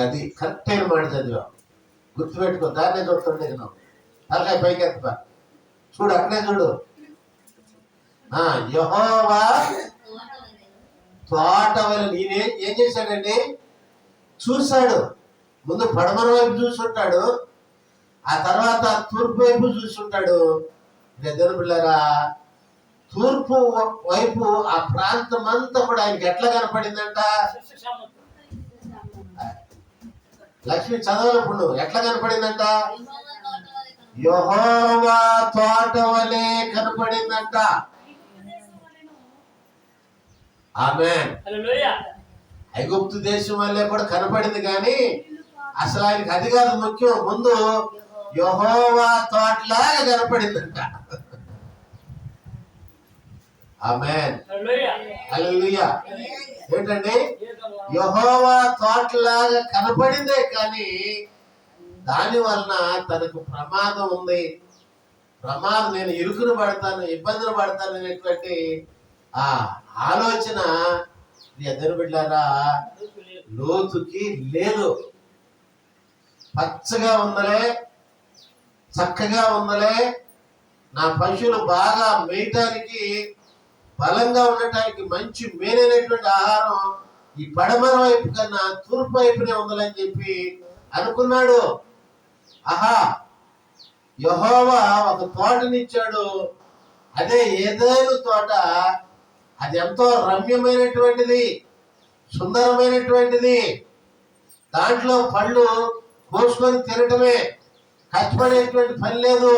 అది కరెక్ట్ అయిన మాట చదివా. గుర్తుపెట్టుకో, దాన్నే చూస్తుండే కదా. తలకాయ పైకి ఎత్తుపా, చూడు, అక్కడే చూడు. యెహోవా తోట వలె. నేనే ఏం చేశాడండి? చూశాడు. ముందు పడమర వైపు చూసుంటాడు, ఆ తర్వాత తూర్పు వైపు చూసుంటాడు. దేవుని బిడ్డలారా, తూర్పు వైపు ఆ ప్రాంతం అంతా కూడా ఆయనకి ఎట్లా కనపడిందంట? లక్ష్మి చదవనప్పుడు ఎట్లా కనపడిందంట? యెహోవా తోట వలె కనపడిందంట. ఆమేన్. ఐగుప్తు దేశం వల్లే కూడా కనపడింది, కానీ అసలు ఆయనకి అది కాదు ముఖ్యం. ముందు యెహోవా తోటలాగా కనపడిందంట. ఆమేన్. హల్లెలూయా. ఏంటండి? యెహోవా తోటలాగా కనపడిందే, కానీ దాని వలన తనకు ప్రమాదం ఉంది. నేను ఇరుకును పడతాను, ఇబ్బందులు పడతాను అనేటువంటి ఆ ఆలోచన ఇద్దరు బిడ్డారా లోతుకి లేదు. పచ్చగా ఉందలే, చక్కగా ఉందలే, నా పశువులు బాగా మేయటానికి, బలంగా ఉండటానికి మంచి మేలైనటువంటి ఆహారం ఈ పడమర వైపు కన్నా తూర్పు వైపునే ఉందని చెప్పి అనుకున్నాడు. ఆహా, యెహోవా ఒక తోటనిచ్చాడు. అదే ఏదైనా తోట. అది ఎంతో రమ్యమైనటువంటిది, సుందరమైనటువంటిది. దాంట్లో పళ్ళు కోసుకొని తినటమే, కష్టపడేటువంటి పని లేదు.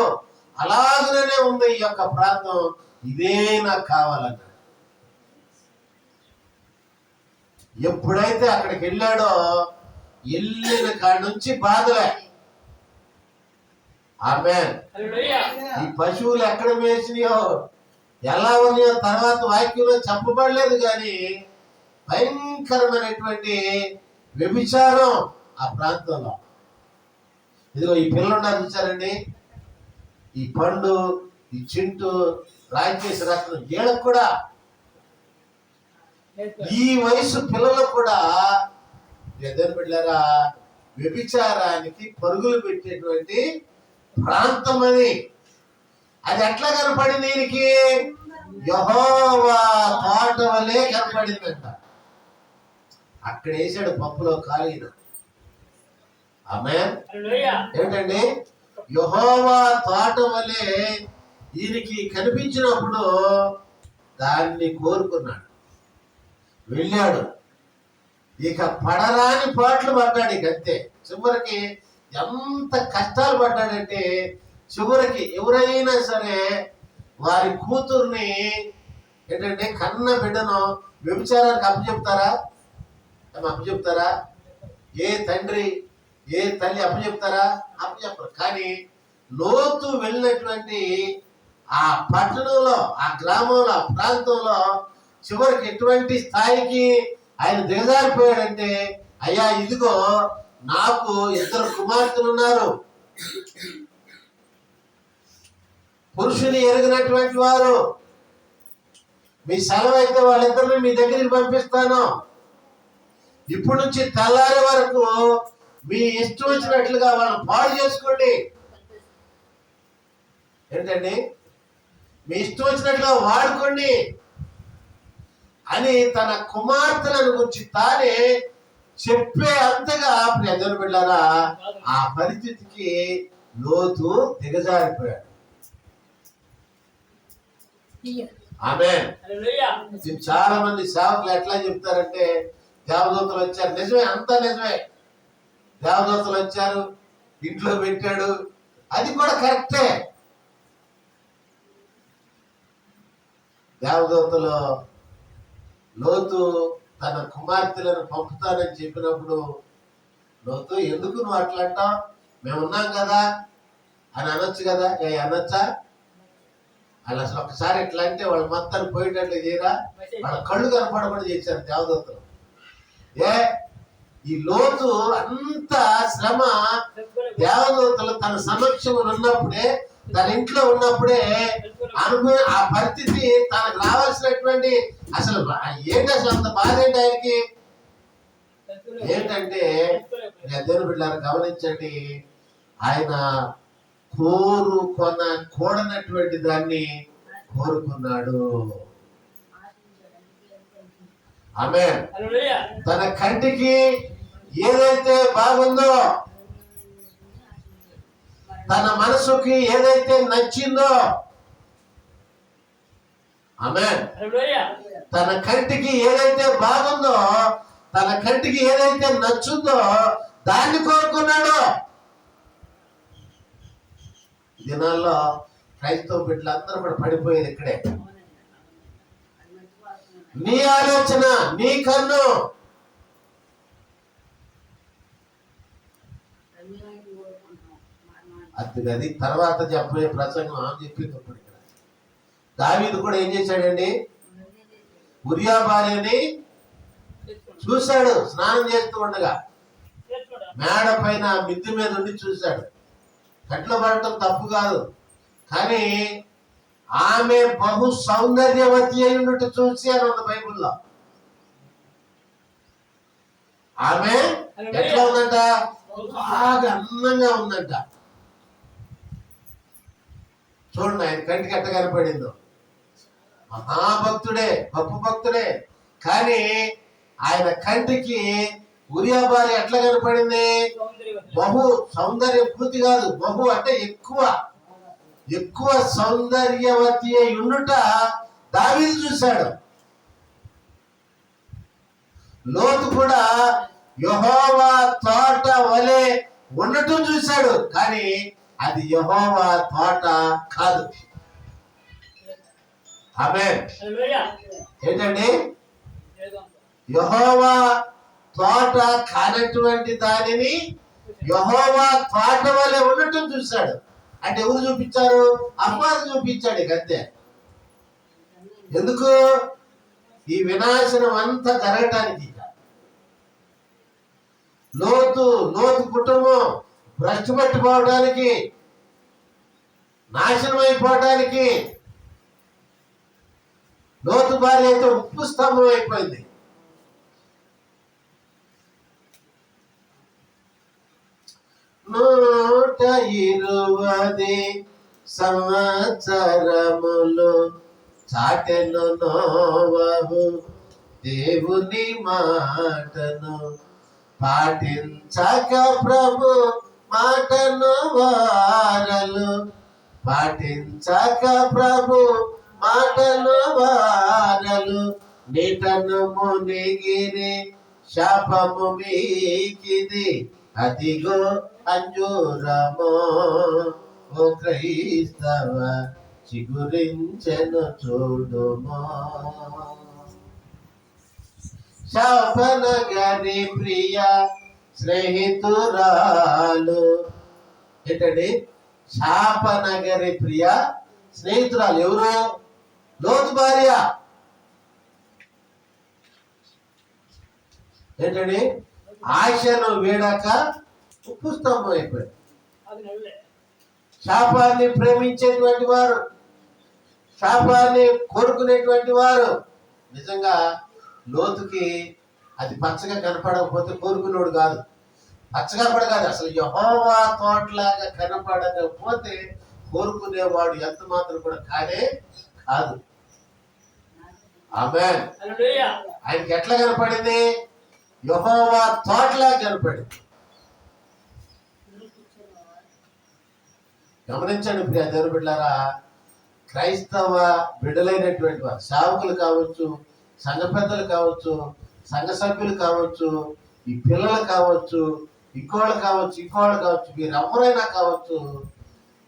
అలాగనే ఉంది ఈ యొక్క ప్రాంతం. ఇదే నాకు కావాలన్నాడు. ఎప్పుడైతే అక్కడికి వెళ్ళాడో, వెళ్ళిన కాడి నుంచి బాధలే. ఆమేన్. ఈ పశువులు ఎక్కడ మేసినాయో, ఎలా ఉన్నాయో తర్వాత వాక్యంలో చెప్పబడలేదు, కానీ భయంకరమైనటువంటి వ్యభిచారం ఆ ప్రాంతంలో. ఇదిగో ఈ పిల్లలు ఉన్నారు చూసారండి, ఈ పండు, ఈ చింటూ, రాజేష్ రత్నం, వీళ్ళకు కూడా, ఈ వయసు పిల్లలు కూడా ఎదురు బిడ్డారా వ్యభిచారానికి పరుగులు పెట్టేటువంటి ప్రాంతం అది. అది ఎట్లా కనపడింది? దీనికి యెహోవా తోట వలె కనపడిందంట. అక్కడ వేసాడు పప్పులో కాలిన. ఆమేన్. ఏంటండి? యెహోవా తోట వలె దీనికి కనిపించినప్పుడు దాన్ని కోరుకున్నాడు, వెళ్ళాడు. ఇక పడరాని పాటలు పడ్డాడు. ఇక అంతే. చివరికి ఎంత కష్టాలు పడ్డాడంటే, చివరికి ఎవరైనా సరే వారి కూతుర్ని ఏంటంటే కన్న బిడ్డను వ్యభిచారానికి అప్పచెప్తారా? అప్పచెప్తారా? ఏ తండ్రి ఏ తల్లి అప్పచెప్తారా? అప్పచెప్పరు. కానీ లోతు వెళ్ళినటువంటి ఆ పట్టణంలో, ఆ గ్రామంలో, ఆ ప్రాంతంలో చివరికి ఎటువంటి స్థాయికి ఆయన దిగజారిపోయాడంటే, అయ్యా ఇదిగో నాకు 2 కుమార్తెలు ఉన్నారు, పురుషుని ఎరిగినటువంటి వారు, మీ సెలవు అయితే వాళ్ళిద్దరిని మీ దగ్గరికి పంపిస్తాను. ఇప్పటి నుంచి తెల్లారి వరకు మీ ఇష్టం వచ్చినట్లుగా వాళ్ళని పాడు చేసుకోండి. ఏంటండి? మీ ఇష్టం వచ్చినట్లుగా వాడుకోండి అని తన కుమార్తెలను గురించి తానే చెప్పే అంతగా ప్రజలు బిడ్డారా ఆ పరిస్థితికి లోతు దిగజారిపోయాడు. ఆమేన్. చాలా మంది సేవకులు ఎట్లా చెప్తారంటే, దేవదూతలు వచ్చారు. నిజమే, అంతా నిజమే. దేవదూతలు వచ్చారు, ఇంట్లో పెట్టాడు, అది కూడా కరెక్టే. దేవదూతలు లోతు తన కుమార్తెలను పంపుతానని చెప్పినప్పుడు, లోతు ఎందుకు నువ్వు అట్లా అంటావు, మేము ఉన్నాం కదా అని అనొచ్చు కదా. అనొచ్చా? వాళ్ళు అసలు ఒకసారి ఎట్లా అంటే వాళ్ళు మొత్తాన్ని పోయేటట్లు చేయరా, వాళ్ళ కళ్ళు కనపడకుండా చేశారు దేవదూతలు. ఈ లోతు అంత శ్రమ దేవదూతలు తన సమక్షంలో ఉన్నప్పుడే, తన ఇంట్లో ఉన్నప్పుడే అనుభవం, ఆ పరిస్థితి తనకు రావాల్సినటువంటి అసలు ఏంటి, అసలు అంత బాధ ఏంటి ఆయనకి? ఏంటంటే దేవుని బిడ్డలారా గమనించండి, ఆయన కూడనటువంటి దాన్ని కోరుకున్నాడు. ఆమేన్. తన కంటికి ఏదైతే బాగుందో, తన మనసుకి ఏదైతే నచ్చిందో, ఆమేన్, తన కంటికి ఏదైతే బాగుందో, తన కంటికి ఏదైతే నచ్చుందో దాన్ని కోరుకున్నాడు. దినాల్లో క్రైస్తవ బిడ్డలు అందరూ కూడా పడిపోయేది ఇక్కడే. నీ ఆలోచన, నీ కన్ను, అది తర్వాత చెప్పే ప్రసంగం ఆమె చెప్పేటప్పుడు ఇక్కడ దావీదు కూడా ఏం చేశాడండి, ఉరియా భార్యని చూశాడు. స్నానం చేస్తూ ఉండగా మేడ పైన మిద్ది మీద ఉండి చూశాడు. కట్లో పడటం తప్పు కాదు, కానీ ఆమె బహు సౌందర్యవతి అయి ఉన్నట్టు చూసి అని ఉంది బైబుల్లో. ఆమె ఎట్లా ఉందంట, బాగా అందంగా ఉందంట. చూడండి ఆయన కంటికి ఎట్ట కనపడిందో. మహాభక్తుడే, గొప్ప భక్తుడే, కానీ ఆయన కంటికి ఉరియా భార్య ఎట్లా కనపడింది, బహు సౌందర్య పూర్తి కాదు, బహు అంటే ఎక్కువ సౌందర్యవతి అయి ఉండుట దావీదు చూశాడు. లోతు కూడా యెహోవా తోట వలె ఉండటం చూశాడు, కానీ అది యెహోవా తోట కాదు. ఆమేన్. ఏంటండి, యెహోవా తోట కానటువంటి దానిని యెహోవా తోట వలె ఉండటం చూశాడు. అంటే ఎవరు చూపించారు? అపవాది చూపించాడు. ఇక అంతే. ఎందుకు? ఈ వినాశనం అంతా జరగటానికి. లోతు కుటుంబం భ్రష్టు పట్టిపోవడానికి, నాశనం అయిపోవడానికి. లోతు భార్య అయితే ఉప్పు స్తంభం అయిపోయింది. 120 సంవత్సరములు చాటెను నోవహు దేవుని మాటను, పాటించక ప్రభు మాటను వారలు, పాటించక ప్రభు మాటలు వారలు నీటను మునిగిరి శాపము మీకిది అదిగో అంజూరమో ఓ క్రైస్తవ చిగురించెను చూడుమో. శాపనగరి ప్రియ స్నేహితురాలు ఏంటండి? శాపనగరి ప్రియ స్నేహితురాలు ఎవరు? లోతు భార్య. ఏంటండి? ఆశను వీడక ఉప్పు స్తంభం అయిపోయింది. శాపాన్ని ప్రేమించేటువంటి వారు, శాపాన్ని కోరుకునేటువంటి వారు, నిజంగా లోతుకి అది పచ్చగా కనపడకపోతే కోరుకునేవాడు కాదు. పచ్చగా కూడా కాదు, అసలు యెహోవా తోటలాగా కనపడకపోతే కోరుకునేవాడు ఎంత మాత్రం కూడా కానే కాదు. ఆమేన్. ఆయనకి ఎట్లా కనపడింది? యెహోవా తోటలాగా కనపడింది. గమనించండి ప్రియ దేవుని బిడ్డలారా, క్రైస్తవ బిడ్డలైనటువంటి వారు, సేవకులు కావచ్చు, సంఘ పెద్దలు కావచ్చు, సంఘ సభ్యులు కావచ్చు, ఈ పిల్లలు కావచ్చు, ఇంకోళ్ళు కావచ్చు, మీరు ఎవరైనా కావచ్చు,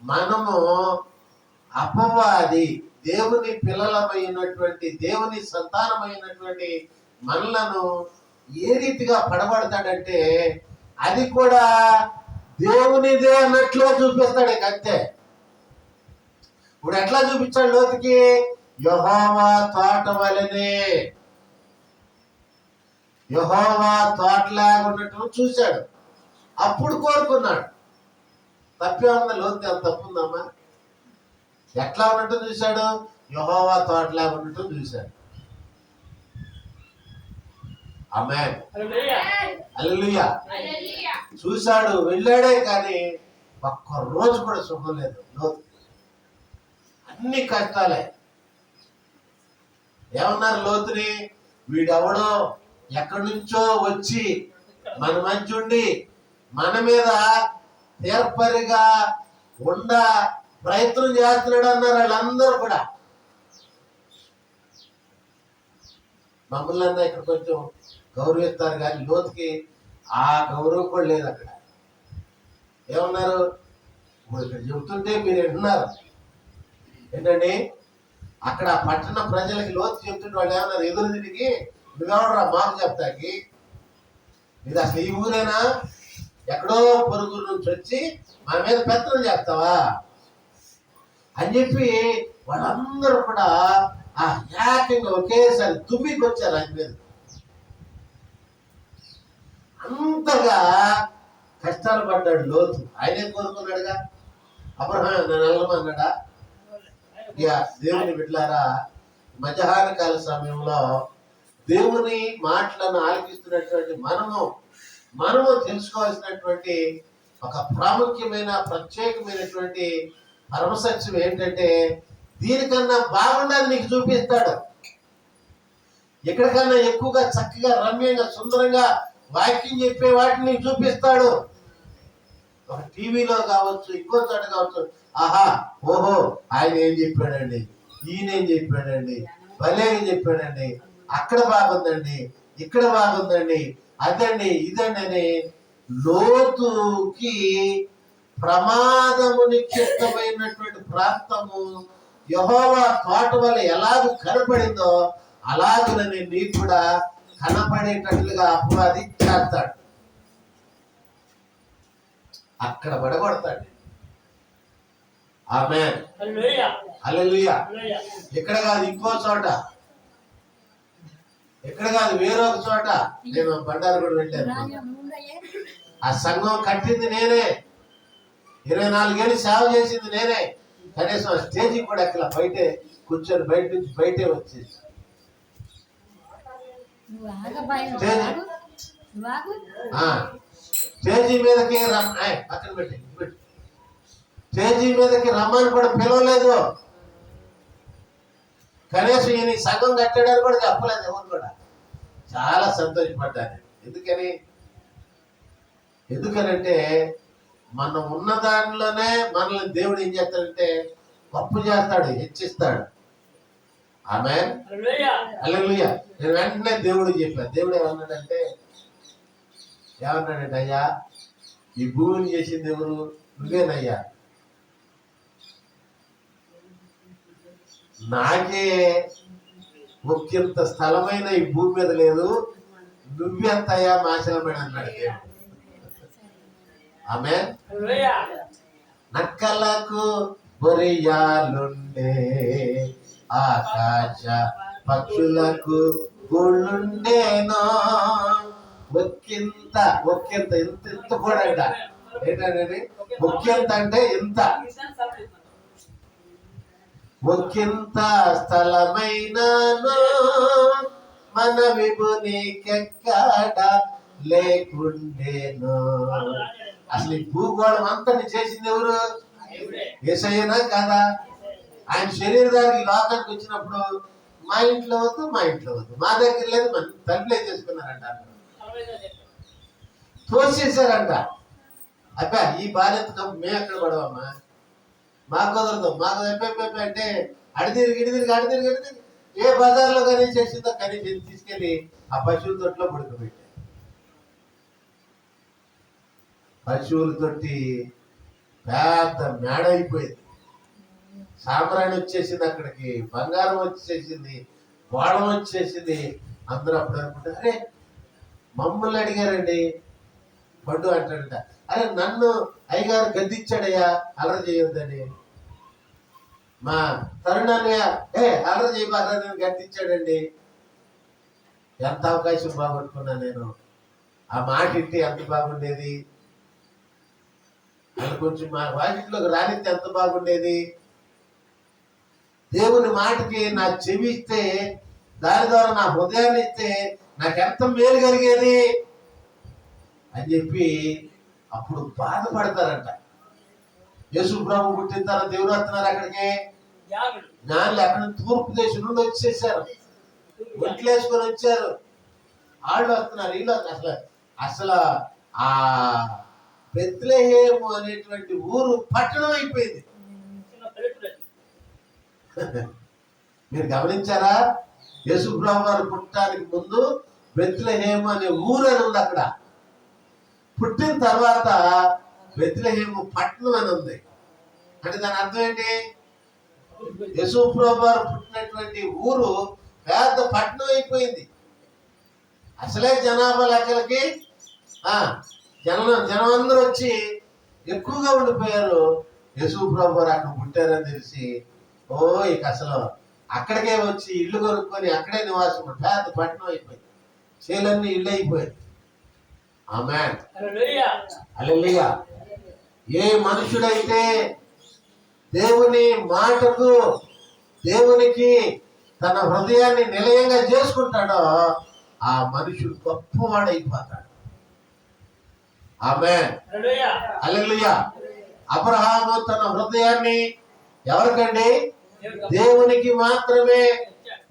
మనము అపవాది దేవుని పిల్లలమైనటువంటి, దేవుని సంతానమైనటువంటి మనలను ఏ రీతిగా పడబడతాడంటే అది కూడా దేవునిదే అన్నట్లు చూపిస్తాడు. అంతే. ఇప్పుడు ఎట్లా చూపించాడు లోతుకి? యెహోవా తోట వలనే, యెహోవా తోటలాగా ఉన్నట్టు చూశాడు. అప్పుడు కోరుకున్నాడు. తప్పే ఉంది లోతు? ఎంత తప్పు ఉందమ్మా? ఎట్లా ఉన్నట్టు చూశాడు? యెహోవా తోటలాగా ఉన్నట్టు చూశాడు. ఆమేన్. హల్లెలూయా. చూశాడు, వెళ్ళాడే, కానీ ఒక్క రోజు కూడా సుఖం లేదు లోతు. అన్ని కష్టాలే. ఏమన్నారు లోతుని? వీడెవడో ఎక్కడి నుంచో వచ్చి మన మధ్య ఉండి మన మీద తీర్పరిగా ఉండ ప్రయత్నం చేస్తున్నాడు అన్నారు వాళ్ళందరూ కూడా. మమ్మల్ని అన్నా ఇక్కడ కొంచెం గౌరవిస్తారు, కానీ లోతుకి ఆ గౌరవం కూడా లేదు అక్కడ. ఏమన్నారు? ఇక్కడ చెబుతుంటే మీరు వింటున్నారు ఏంటండి? అక్కడ పట్టణ ప్రజలకి లోతు చెప్తుంటే వాళ్ళు ఏమన్నారు? ఎదురు తిరిగి నువ్వెవడరా మాకు చెప్తాకి? ఇది అసలు ఈ ఊరేనా? ఎక్కడో పొరుగు నుంచి వచ్చి మన మీద పెత్తనం చేస్తావా అని చెప్పి వాళ్ళందరూ కూడా ఆ ఏకంగా ఒకేసారి తుమ్మికి వచ్చారు ఆయన మీద. అంతగా కష్టాలు పడ్డాడు లోతు. ఆయనే కోరుకున్నాడుగా. అబ్రహాం నన్ను వెళ్ళమన్నాడా? ఇక దేవుని బిడ్డలారా, మధ్యాహ్న కాల సమయంలో దేవుని మాటలను ఆలకిస్తున్నటువంటి మనము తెలుసుకోవాల్సినటువంటి ఒక ప్రాముఖ్యమైన ప్రత్యేకమైనటువంటి పరమసత్యం ఏంటంటే, దీనికన్నా బాగుండాలి నీకు చూపిస్తాడు. ఎక్కడికన్నా ఎక్కువగా చక్కగా రమ్యంగా సుందరంగా వాక్యం చెప్పే వాటిని నీకు చూపిస్తాడు. ఒక టీవీలో కావచ్చు, ఇంకో చోట కావచ్చు, ఆహా ఓహో ఆయన ఏం చెప్పాడండి, ఈయనేం చెప్పాడండి, భలేగా చెప్పాడండి, అక్కడ బాగుందండి, ఇక్కడ బాగుందండి, అదండి ఇదండి అని లోతుకి ప్రమాదము నిక్షిప్తమైనటువంటి ప్రాంతము యెహోవా తోట వల్ల ఎలాగూ కనపడిందో అలాగునని నీకు కూడా కనపడేటట్లుగా అపవాది చేస్తాడు. అక్కడ పడగొడతాడు. ఆమేన్. హల్లెలూయా. ఇక్కడ కాదు, ఇంకో చోట, ఎక్కడ కాదు, వేరొక చోట. నేను బండారు కూడా వెళ్ళాను. ఆ సంఘం కట్టింది నేనే, 24 ఏళ్ళు సేవ చేసింది నేనే. కనీసం స్టేజీ కూడా అక్కడ బయటే కూర్చొని బయట నుంచి బయటే వచ్చేసి స్టేజీ మీదకి పక్కన పెట్టి స్టేజీ మీదకి రమ్మని కూడా పిలవలేదు. కనీసం ఈయన సగం కట్టాడని కూడా చెప్పలేదు ఎవరు కూడా. చాలా సంతోషపడ్డాను. ఎందుకనంటే మనం ఉన్న దానిలోనే మనల్ని దేవుడు ఏం చేస్తాడంటే గొప్ప చేస్తాడు, హెచ్చిస్తాడు. ఆమేన్. హల్లెలూయా. నేను వెంటనే దేవుడికి చెప్పాను. దేవుడు ఏమన్నాడంటే అయ్యా ఈ భూమిని చేసింది ఎవరు? నువ్వేనయ్యా. నాకే ఒకంత స్థలమైన ఈ భూమి మీద లేదు, నువ్వెంతయ్యా మాచలమైన అన్నాడు దేవుడు. ఆమేన్. నక్కలకు బొరియాలుండే, ఆకాశ పక్షులకు గూళ్ళుండేనో, ఒక్కింత ఇంత ఇంత కూడా అంట. ఏంటంటే ఒక్కింత అంటే ఇంత, ఒక్కింత స్థలమైనను మన విభునికెక్కడ లేకుండేను. అసలు ఈ భూగోళం అంతని చేసింది ఎవరు? యేసయ్యనా కాదా? ఆయన శరీరానికి లోకానికి వచ్చినప్పుడు మా ఇంట్లో వద్దు, మా దగ్గర లేదు, మన తల్లిలే చేసుకున్నారంట, తోసేశారంట. అబ్బా ఈ బాధ్యత మేము ఎక్కడ పడవమ్మా, మాకు కుదరదు, మాకు ఎప్పి అంటే అడిదిరిగి ఏ బజార్లో కనీసం చేసిందో కనీసం తీసుకెళ్ళి ఆ పశువుల తొట్టిలో పడుకోబెట్టారు. పశువుల తొట్టి పెద్ద మేడ అయిపోయింది, సాంబ్రాణి వచ్చేసింది, అక్కడికి బంగారం వచ్చేసింది, గోళం వచ్చేసింది. అందరూ అప్పుడు అనుకుంటారు, అరే మమ్మల్ని అడిగారండి పడ్డు అంటాడంట. అరే నన్ను అయ్యగారు గద్దించాడయ్యా అలర చేయొద్దని, మా తరుణన్నయ్య అలర చేయబాక నేను గద్దించాడండి. ఎంత అవకాశం బాగొట్టుకున్నా నేను, ఆ మాట ఇంటి ఎంత బాగుండేది, అది కొంచెం మా వాకిట్లోకి రానిస్తే ఎంత బాగుండేది. దేవుని మాటకి నా చెవి ఇస్తే, దాని ద్వారా నా హృదయాన్ని ఇస్తే నాకెంత మేలు కలిగేది అని చెప్పి అప్పుడు బాధపడతారంట. యేసు ప్రభు పుట్టిన తర్వాత దేవుడు వస్తున్నారు అక్కడికి, జ్ఞానులు అక్కడ తూర్పు దేశం నుండి వచ్చేసారు, ఒంట్లేసుకొని వచ్చారు, వాళ్ళు వస్తున్నారు, వీళ్ళు అసలు ఆ బెత్లెహేము అనేటువంటి ఊరు పట్టణం అయిపోయింది. మీరు గమనించారా? యేసు ప్రభు వారు పుట్టడానికి ముందు బెత్లెహేము అనే ఊరు అని ఉంది అక్కడ, పుట్టిన తర్వాత బెత్లెహేము పట్టణం అని ఉంది. అంటే దాని అర్థం ఏంటి? యేసు ప్రభు వారు పుట్టినటువంటి ఊరు పెద్ద పట్టణం అయిపోయింది. అసలే జనాభా లెక్కలకి జనం అందరూ వచ్చి ఎక్కువగా ఉండిపోయారు. యేసు ప్రభు వారు అక్కడ పుట్టారని తెలిసి ఇక అసలు అక్కడికే వచ్చి ఇల్లు కొనుక్కొని అక్కడే నివాసం, పెద్ద పట్టణం అయిపోయింది, చేలన్నీ ఇల్లు అయిపోయింది. ఆమేన్. హల్లెలూయా. ఏ మనుషుడైతే దేవుని మాటకు, దేవునికి తన హృదయాన్ని నిలయంగా చేసుకుంటాడో ఆ మనుషుడు గొప్పవాడైపోతాడు. ఆమేన్. హల్లెలూయా. అబ్రహాము తన హృదయాన్ని ఎవరికండి? దేవునికి మాత్రమే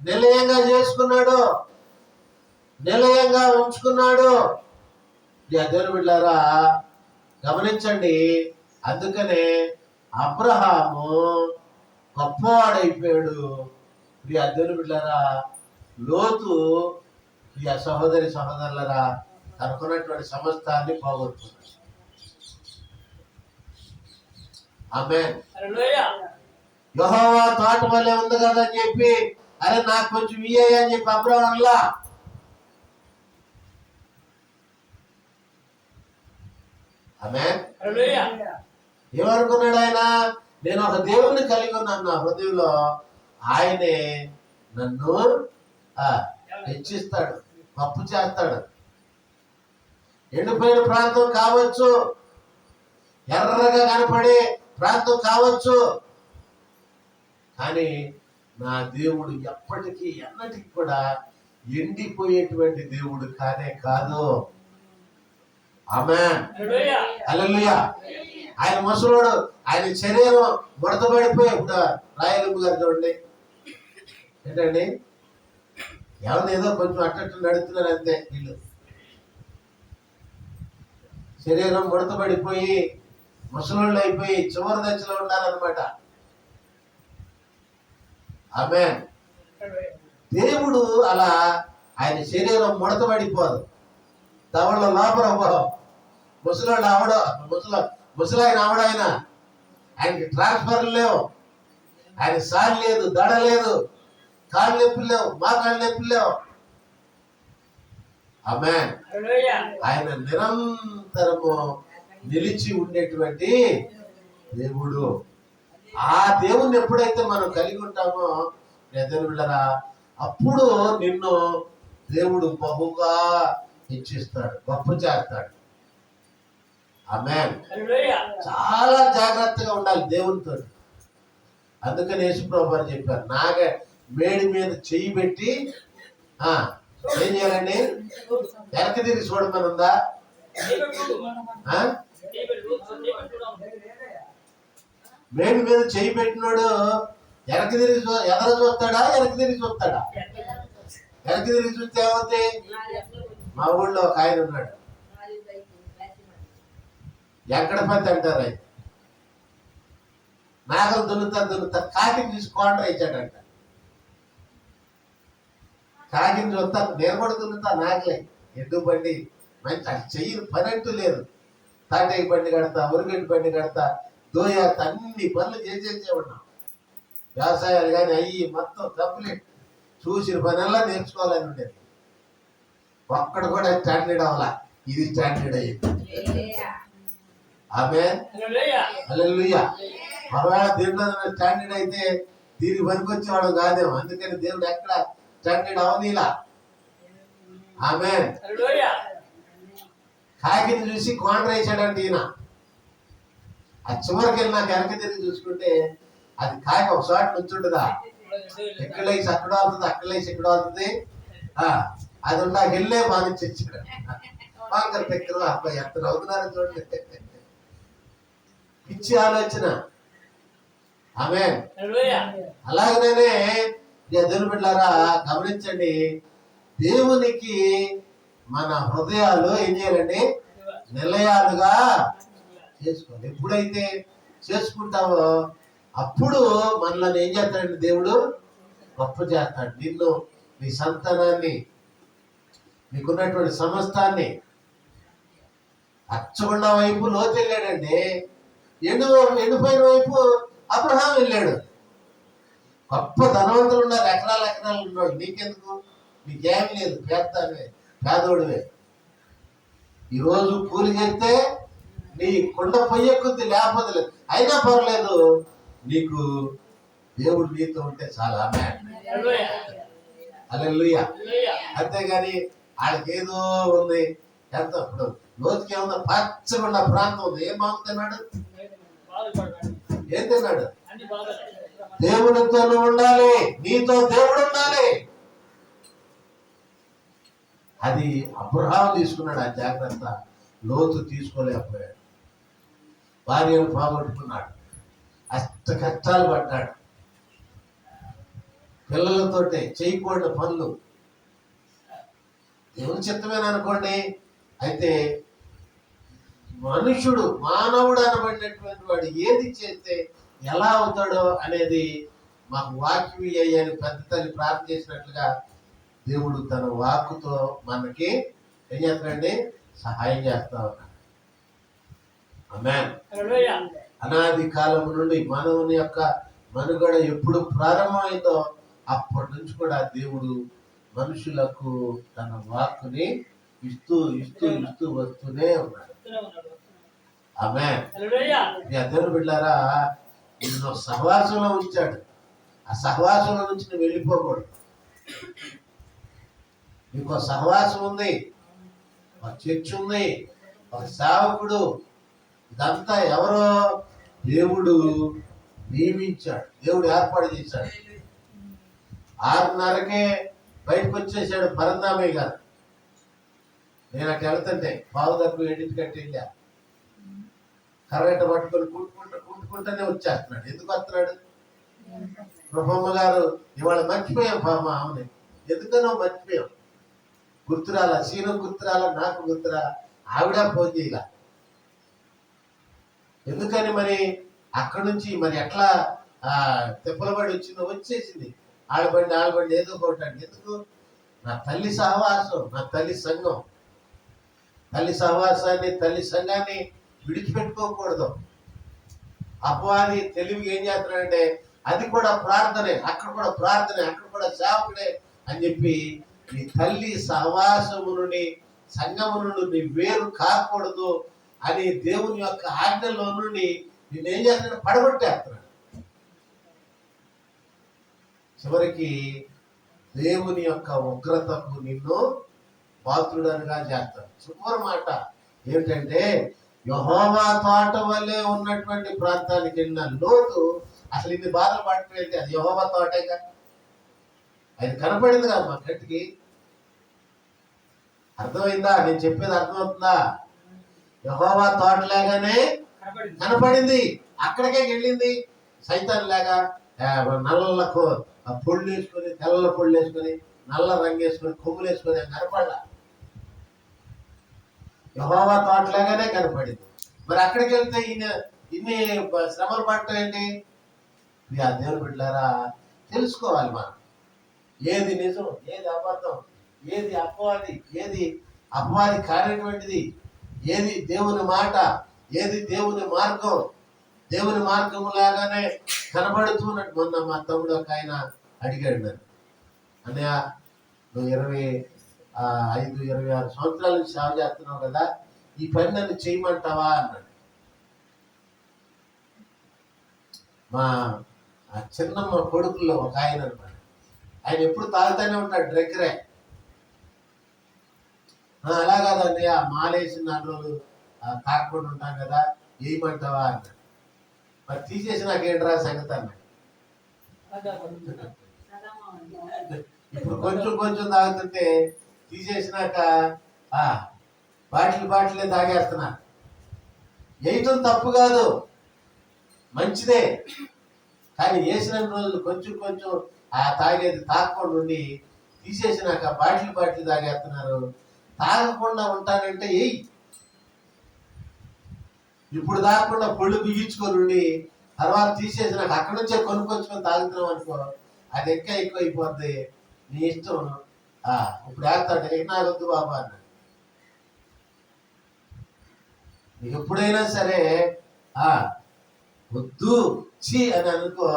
నిలయంగా చేసుకున్నాడు, నిలయంగా ఉంచుకున్నాడు. దేవుని బిడ్డలారా గమనించండి. అందుకనే అబ్రహాము గొప్పవాడైపోయాడు. ప్రియ దేవుని బిడ్డలారా, లోతు ప్రియ సహోదరులరా తనకున్నటువంటి సమస్తాన్ని పోగొట్టుకున్నాడు. ఆమేన్. యెహోవా తోట వల్లే ఉంది కదా అని చెప్పి, అరే నాకు కొంచెం ఇయ్యాయి అని చెప్పి అబ్రహాంలా ఆమేన్. ఏమనుకున్నాడు ఆయన? నేను ఒక దేవుణ్ణి కలిగి ఉన్నాను నా హృదయంలో, ఆయనే నన్ను హెచ్చిస్తాడు, గొప్ప చేస్తాడు. ఎండిపోయిన ప్రాంతం కావచ్చు, ఎర్రగా కనపడే ప్రాంతం కావచ్చు, కానీ నా దేవుడు ఎప్పటికీ ఎన్నటికి కూడా ఎండిపోయేటువంటి దేవుడు కానే కాదు. ఆమేన్. హల్లెలూయా. ఆయన ముసలోడు, ఆయన శరీరం ముడతబడిపోయి, ఇప్పుడు రాయలమ్మ గారు చూడండి ఏంటండి, ఎవరిని ఏదో కొంచెం అట్టట్టు నడుస్తున్నారు అంతే, వీళ్ళు శరీరం ముడతబడిపోయి ముసలోళ్ళు అయిపోయి చివరి దశలో ఉన్నారనమాట. ఆమేన్. దేవుడు అలా ఆయన శరీరం ముడతబడిపోదు. తవళ్ళ లోపల ముసలాడు ఆవిడ ముసలాయన ఆవిడాయన, ఆయనకి ట్రాన్స్ఫర్ లేవు, ఆయన సారి లేదు, దడ లేదు, కాళ్ళు నొప్పులు లేవు, మా కాళ్ళు నొప్పులు లేవు. ఆమేన్. ఆయన నిరంతరము నిలిచి ఉండేటువంటి దేవుడు. ఆ దేవుణ్ణి ఎప్పుడైతే మనం కలిగి ఉంటామో ఎదురులరా, అప్పుడు నిన్ను దేవుడు బహుగా హెచ్చిస్తాడు, గొప్ప చేస్తాడు. ఆమేన్. చాలా జాగ్రత్తగా ఉండాలి దేవునితో. అందుకని యేసుప్రభు వారు చెప్పారు, మేడి మీద చెయ్యి పెట్టి ఏం చేయాలండి? వెనక్కి తిరిగి చూడమని ఉందా? మేడి మీద చెయ్యి పెట్టినోడు వెనక్కి తిరిగి ఎదర చూస్తాడా, వెనక్కి తిరిగి చూస్తాడా? వెనక్కి తిరిగి చూస్తే ఏమవుతుంది? మా ఊళ్ళో ఒక ఆయన ఉన్నాడు, ఎక్కడ పత్తి అంటారు ఆయన. నాగలు దున్నుతా కాకిని చూసి కోండ్ర ఇచ్చాడంట. కాకిని చూస్తా, నేను కూడా దున్నుతా నాగలే, ఎడ్డు బండి మంచి చెయ్యి పని అంటూ లేదు. తాటేకి బండి కడతా, ఉరిగడ్డి బండి కడతా, దోయాత, అన్ని పనులు చేసేసే ఉన్నాం. వ్యవసాయాలు కానీ అయ్యి మొత్తం కంప్లీట్ చూసిన పనల్లా నేర్చుకోవాలని ఉండేది. ఒక్కడు కూడా స్టాండర్డ్ అవ్వాలా, ఇది స్టాండర్డ్ అయ్యింది. ఆమేన్. హల్లెలూయా. ఒకవేళ దీంట్లో స్టాండర్డ్ అయితే దీనికి పనికొచ్చేవాడు కాదేమో. అందుకని దేవుడు ఎక్కడ స్టాండర్డ్ అవనీలా. ఆమేన్. కాకిని చూసి కోండ్ర వేసాడంటే ఈయన. ఆ చివరికి వెళ్ళి నాకు వెనక తిరిగి చూసుకుంటే అది కాకి ఒక చోట నుంచుంటుందా, ఎక్కడేసి అక్కడ అవుతుంది, అక్కడేసి ఇక్కడ అవుతుంది. అది నాకు వెళ్ళే మానించి ఇచ్చాడు. బాగా దగ్గర అబ్బాయి ఎంత అవుతున్నారని చూడండి, పిచ్చి ఆలోచన. ఆమేన్. అలాగనే దేవుని బిడ్డలారా గమనించండి, దేవునికి మన హృదయాలు ఏం చేయాలండి? నిలయాలుగా చేసుకోవాలి. ఎప్పుడైతే చేసుకుంటావో అప్పుడు మనల్ని ఏం చేస్తాడండి? దేవుడు గొప్ప చేస్తాడు. నిన్ను, నీ సంతానాన్ని, నీకున్నటువంటి సమస్తాన్ని. అచ్చగుండ వైపు లోతు వెళ్ళాడండి, ఎండిపోయిన వైపు అబ్రహాం వెళ్ళాడు. గొప్ప ధనవంతులు ఉన్నారు, ఎకరాలు ఎకరాలు ఉన్నాడు. నీకెందుకు? నీకేం లేదు, పేదోడివే. ఈరోజు కూలి చేస్తే నీ కొండ పొయ్య కొద్ది లేకపోతే లేదు, అయినా పర్లేదు, నీకు దేవుడు నీతో ఉంటే చాలా. హల్లెలూయా. అంతేగాని వాళ్ళకి ఏదో ఉంది, ఎంత ఇప్పుడు లోతుకి ఏమన్నా పచ్చగుండ ప్రాంతం ఉంది, ఏం బాగుతున్నాడు? ఏం తిన్నాడు? దేవుడితో ఉండాలి, నీతో దేవుడు ఉండాలి. అది అబ్రహాం తీసుకున్నాడు ఆ జాగ్రత్త, లోతు తీసుకోలేకపోయాడు. భార్యను పోగొట్టుకున్నాడు, కష్టాలు పడ్డాడు, పిల్లలతోటే చేయకూడని పనులు. దేవుని చిత్తమేననుకోండి. అయితే మనుషుడు, మానవుడు అనబడినటువంటి వాడు ఏది చేస్తే ఎలా అవుతాడో అనేది మాకు వాక్యం అయ్యని పెద్ద తల్లి ప్రార్థన చేసినట్లుగా దేవుడు తన వాక్కుతో మనకి ఏం చేస్తాడండి? సహాయం చేస్తా ఉన్నాడు. ఆమేన్. అనాది కాలం నుండి మానవుని యొక్క మనుగడ ఎప్పుడు ప్రారంభమైందో అప్పటి నుంచి కూడా దేవుడు మనుషులకు తన వాక్కుని ఇస్తూ ఇస్తూ ఇస్తూ వస్తూనే ఉన్నాడు. ఆమేన్. దేవుని బిడ్డలారా, నిన్ను సహవాసంలో ఉంచాడు. ఆ సహవాసంలో నుంచి నువ్వు వెళ్ళిపోకూడదు. నీకు సహవాసం ఉంది, ఒక చర్చ్ ఉంది, ఒక సేవకుడు. ఇదంతా ఎవరో దేవుడు నియమించాడు, దేవుడు ఏర్పాటు చేశాడు. 6:30కే బయటకు వచ్చేసాడు పరందామయ్య గారు. నేను అక్కడ వెళ్తుంటే పావుదక్కు ఎండికి కట్టిందా, కర్రెట పట్టుకొని కూట్టుకుంటూనే వచ్చేస్తున్నాడు. ఎందుకు వస్తున్నాడు? ప్రభమ్మ గారు ఇవాళ మర్చిపోయాం పాప ఆమెని, ఎందుకనో మర్చిపోయాం. గుర్తురాల, సీను గుర్తురాల, నాకు గుర్తురాల, ఆవిడ ఫోన్ చేయాల. ఎందుకని మరి అక్కడి నుంచి మరి ఎట్లా తిప్పలబడి వచ్చిందో వచ్చేసింది. ఆడబండి ఏదో ఒకటి ఎందుకు? నా తల్లి సహవాసం, నా తల్లి సంఘం. తల్లి సహవాసాన్ని, తల్లి సంఘాన్ని విడిచిపెట్టుకోకూడదు. అపవాది తెలివిగా ఏం చేస్తున్నాడంటే అది కూడా ప్రార్థనే, అక్కడ కూడా ప్రార్థనే, అక్కడ కూడా సేవకుడే అని చెప్పి నీ తల్లి సహవాసము నుండి, సంఘము నుండి వేరు కాకూడదు అని దేవుని యొక్క ఆజ్ఞలో నుండి నేనేం చేస్తున్నాడు? పడగొట్టేస్తున్నాడు. చివరికి దేవుని యొక్క ఉగ్రతకు నిన్ను పాత్రుడనిగా చేస్తాడు. చివరి మాట ఏమిటంటే యెహోవా తోట వల్లే ఉన్నటువంటి ప్రాంతానికి వెళ్ళిన లోతు అసలు ఇన్ని బాధలు పడిపోయింది. అది యెహోవా తోటేగా, అది కనపడింది కదా మా కంటికి. అర్థమైందా? నేను చెప్పేది అర్థమవుతుందా? యెహోవా తోటలాగానే కనపడింది. అక్కడికే వెళ్ళింది. సైతాన్ లాగా నల్ల పొళ్ళు వేసుకొని, తెల్ల పొళ్ళు వేసుకొని, నల్ల రంగు వేసుకొని, కొమ్ములు వేసుకొని కనపడలా. యెహోవా తోటలాగానే కనపడింది. మరి అక్కడికి వెళ్తే ఇన్ని శ్రమలు పడటం ఏంటి? ఆ దేవుని బిడ్డలారా, తెలుసుకోవాలి మనం ఏది నిజం, ఏది అబద్ధం, ఏది అపవాది, ఏది అపవాది కానిటువంటిది, ఏది దేవుని మాట, ఏది దేవుని మార్గం. దేవుని మార్గం లాగానే కనబడుతున్నట్టు. మొన్న మా తమ్ముడు ఒక ఆయన అడిగాడు నన్ను, అన్నయ్య నువ్వు 25-26 సంవత్సరాల నుంచి సేవ చేస్తున్నావు కదా, ఈ పని నన్ను చేయమంటావా అన్నాడు. మా చిన్నమ్మ కొడుకుల్లో ఒక ఆయన అన్నమాట. ఆయన ఎప్పుడు తాగుతూనే ఉంటాడు దగ్గరే. అలా కాదండి, ఆ మాలేసిన 4 రోజులు తాగకుండా ఉంటాం కదా, ఏమంటావా అన్నాడు. మరి తీసేసి నాకేంట్రా సంగతి అన్నాడు. ఇప్పుడు కొంచెం తాగుతుంటే తీసేసినాక బాటిలే తాగేస్తున్నా. వేయటం తప్పు కాదు, మంచిదే. కానీ వేసిన రోజులు కొంచెం తాగేది తాగకుండా ఉండి తీసేసినాక బాటిల్ తాగేస్తున్నారు. తాగకుండా ఉంటానంటే ఏయ్, ఇప్పుడు తాగకుండా పొళ్ళు బిగించుకొని ఉండి తర్వాత తీసేసినాక అక్కడి నుంచే కొనుక్కొచ్చుకొని తాగుతున్నాం అనుకో, అది ఎక్కువ అయిపోద్ది. నీ ఇష్టం. ఇప్పుడు వేస్తాడు, నాకొద్దు బాబా అన్న. నీకు ఎప్పుడైనా సరే వద్దు చి అని అనుకో,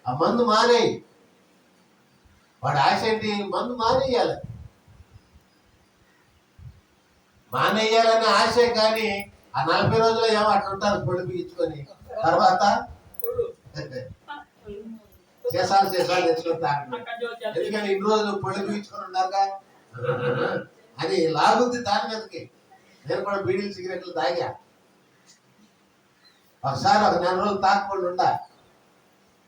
ఆ మందు మానేయి. వాడు ఆశ ఏంటి? మందు మానేయాలి, మానేయాలనే ఆశే. కానీ ఆ 40 రోజుల్లో ఏమో అట్లా ఉంటారు పొడి బిగించుకొని, తర్వాత చేసాలు తెచ్చుకొని తాగండి. ఎందుకంటే ఇన్ని రోజులు పొడి బిగించుకొని ఉన్నాక అని లాగుద్ది దాని మీదకి. నేను కూడా బీడీలు సిగరెట్లు తాగా. ఒకసారి ఒక 4 రోజులు తాగకుండా ఉండా,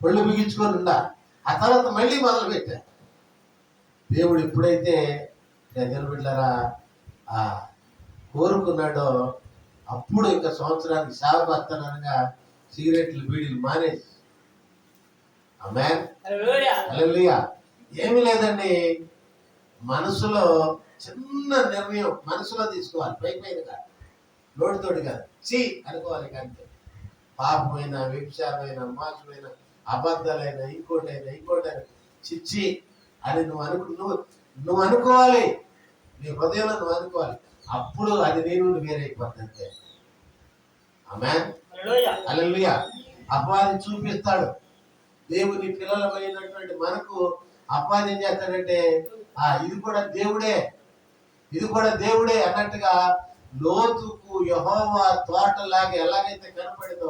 పొళ్ళు బిగించుకొని ఉండా, ఆ తర్వాత మళ్ళీ మొదలు పెట్టా. దేవుడు ఎప్పుడైతే దేవుని బిడ్డలారా కోరుకున్నాడో అప్పుడు ఇంకా సంవత్సరానికి సేవకు వస్తాననగా సిగరెట్లు బీడీలు మానేసి. ఆమేన్, హల్లెలూయా. ఏమీ లేదండి, మనసులో చిన్న నిర్ణయం మనసులో తీసుకోవాలి, పైన కాదు, నోటితోటి కాదు. చి అనుకోవాలి. కంటే పాపమైన, వ్యభిచారమైన, మోసమైన, అబద్ధాలైన, ఇంకోటైనా చిచ్చి అని నువ్వు అనుకోవాలి. నీ హృదయంలో నువ్వు అనుకోవాలి. అప్పుడు అది నీ నుండి వేరైపోతుంది అంతే. ఆమేన్, హల్లెలూయా. అపవాది చూపిస్తాడు. దేవుని పిల్లలమైనటువంటి మనకు అపవాది ఏం చేస్తాడంటే ఇది కూడా దేవుడే అన్నట్టుగా లోతుకు యెహోవా తోటలాగా ఎలాగైతే కనపడిందో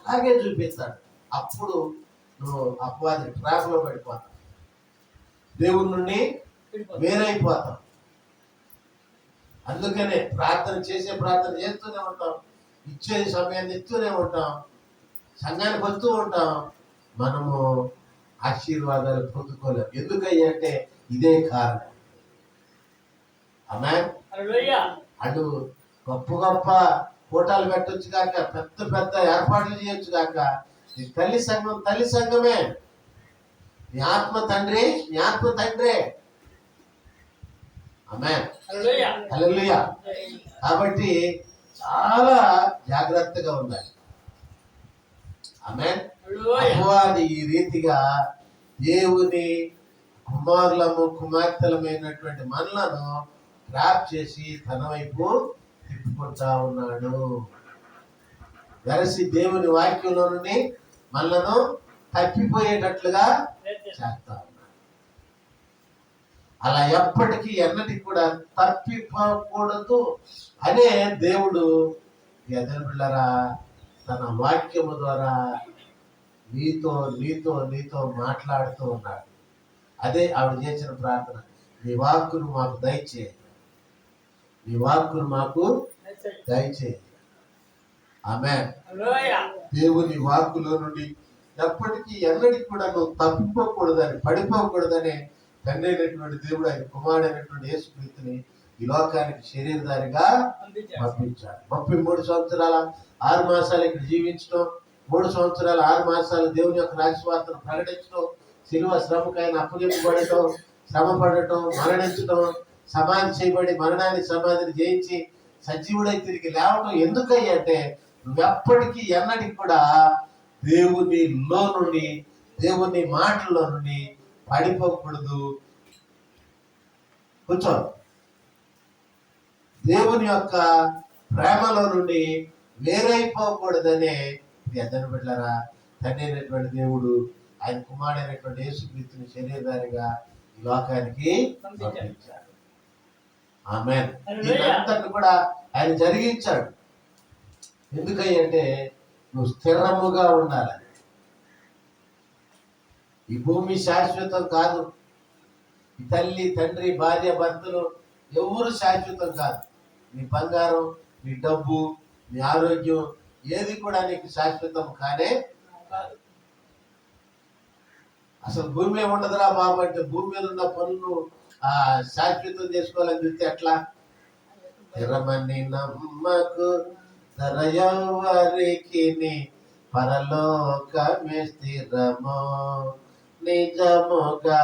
అలాగే చూపిస్తాడు. అప్పుడు నువ్వు అపవాది ట్రాప్ లో పడిపోతావు, దేవుని నుండి వేరైపోతాం. అందుకనే ప్రార్థన చేస్తూనే ఉంటాం, ఇచ్చే సమయాన్ని ఇస్తూనే ఉంటాం, సంఘానికి వస్తూ ఉంటాం. మనము ఆశీర్వాదాలు పొందుకోలేం. ఎందుకంటే ఇదే కారణం. ఆమేన్, అటు గొప్ప కూటాలు పెట్టొచ్చు కాక, పెద్ద ఏర్పాట్లు చేయొచ్చు కాక, నీ తల్లి సంఘమే, నీ ఆత్మ తండ్రే. ఆమేన్, హల్లెలూయా. కాబట్టి చాలా జాగ్రత్తగా ఉండాలి. ఆమేన్. అపవాది ఈ రీతిగా దేవుని కుమారులము కుమార్తెలమైనటువంటి మనలను ట్రాప్ చేసి తన వైపు తిప్పుకుంటా ఉన్నాడు. వెరసి దేవుని వాక్యంలో నుండి మనలను తప్పిపోయేటట్లుగా చేస్తా ఉన్నాడు. అలా ఎప్పటికీ ఎన్నటికి కూడా తప్పిపోకూడదు అనే దేవుడు ఎదరు బిళ్ళరా తన వాక్యము ద్వారా నీతో నీతో నీతో మాట్లాడుతూ ఉన్నాడు. అదే ఆవిడ చేసిన ప్రార్థన, నీ వాక్కును మాకు దయచేయి, నీ వాక్కును మాకు దయచేయి. ఆమేన్. దేవుని వాక్కులో నుండి ఎప్పటికీ ఎన్నటికి కూడా నువ్వు తప్పిపోకూడదని, పడిపోకూడదని తండ్రి అయినటువంటి దేవుడు ఆయన కుమారుడైనటువంటి యేసుక్రీస్తుని ఈ లోకానికి శరీరధారిగా పంపించాడు. 33 సంవత్సరాల 6 మాసాలు ఇక్కడ జీవించడం, 3 సంవత్సరాల 6 మాసాలు దేవుని యొక్క రాజస్వార్తను ప్రకటించడం, శిలువ శ్రమకైనా అప్పగింపబడటం, శ్రమ పడటం, మరణించడం, సమాధి చేయబడి మరణాన్ని సమాధిని జయించి సజీవుడై తిరిగి లేవటం ఎందుకయ్యా అంటే నువ్వెప్పటికీ ఎన్నటికి కూడా దేవునిలో నుండి, దేవుని మాటల్లో నుండి పడిపోకూడదు. కూర్చో. దేవుని యొక్క ప్రేమలో నుండి వేరైపోకూడదనే ఎద్దరు బిడ్డలారా తండ్రి అయినటువంటి దేవుడు ఆయన కుమారుడైనటువంటి యేసుక్రీస్తుని శరీరధారిగా ఈ లోకానికి పంపించాడు. ఆమేన్. దీనంతటిని కూడా ఆయన జరిగించాడు. ఎందుకంటే నువ్వు స్థిరముగా ఉండాలి. ఈ భూమి శాశ్వతం కాదు. ఈ తల్లి, తండ్రి, భార్య, భర్తలు ఎవరు శాశ్వతం కాదు. నీ బంగారం, నీ డబ్బు, నీ ఆరోగ్యం ఏది కూడా నీకు శాశ్వతం కానే కాదు. అసలు భూమిలో ఉండదురా బాబు అంటే భూమి మీద ఉన్న పనులు శాశ్వతం చేసుకోవాలని చూస్తే ఎట్లా? స్థిరమని నమ్మకు ధరయవరికి పరలోకమే స్థిరమో, నిజముగా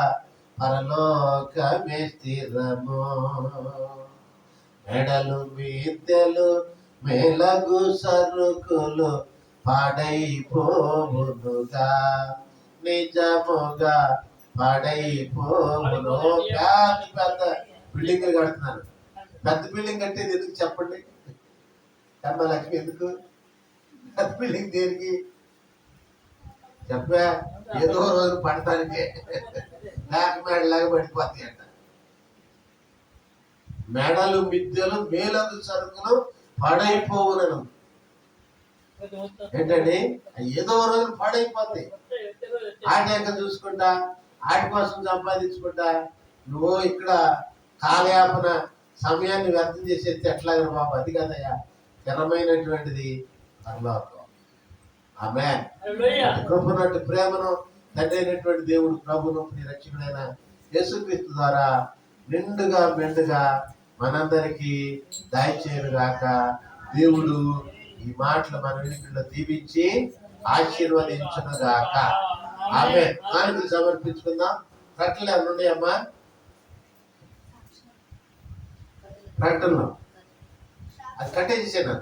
పరలోకమే స్థిరమో. మెడలు మిద్దెలు మెలగు సరుకులు పాడైపోవునుగా, నిజముగా పాడైపోవును. పెద్ద బిల్డింగ్ కడుతున్నారు. పెద్ద బిల్డింగ్ కట్టేది ఎందుకు చెప్పండి? లక్ష్మి ఎందుకు పెద్ద బిల్డింగ్ దేనికి చెప్పా? ఏదో రోజు పడటానికే, లేక మేడలాగా పడిపోతాయి అంట. మేడలు మిద్దెలు మేలగు సరుకులు పాడైపోవునను. ఏంటండి? ఏదో రోజు పాడైపోతాయి. ఆటి యొక్క చూసుకుంటా, ఆటి కోసం సంపాదించుకుంటా నువ్వు ఇక్కడ కాలయాపన సమయాన్ని వ్యర్థం చేసేస్తే ఎట్లాగా బాబు? అది కదయ్యా స్థిరమైనటువంటిది పరలోకం. ఆమేన్. కృపనట్టు ప్రేమను తండ్రి అయినటువంటి దేవుడు ప్రభును నీ రక్షకుడైన యేసుక్రీస్తు ద్వారా నిండుగా మెండుగా మనందరికీ దయచేయను గాక. దేవుడు ఈ మాటలు మన వినికిడిలో దీవించి ఆశీర్వదించును గాక. ఆమేన్. కానుకలు సమర్పించుకుందాం. ప్రకటనలు ఏమన్నా ఉన్నాయమ్మా? ప్రకటనలో అది కట్టేసేసాను.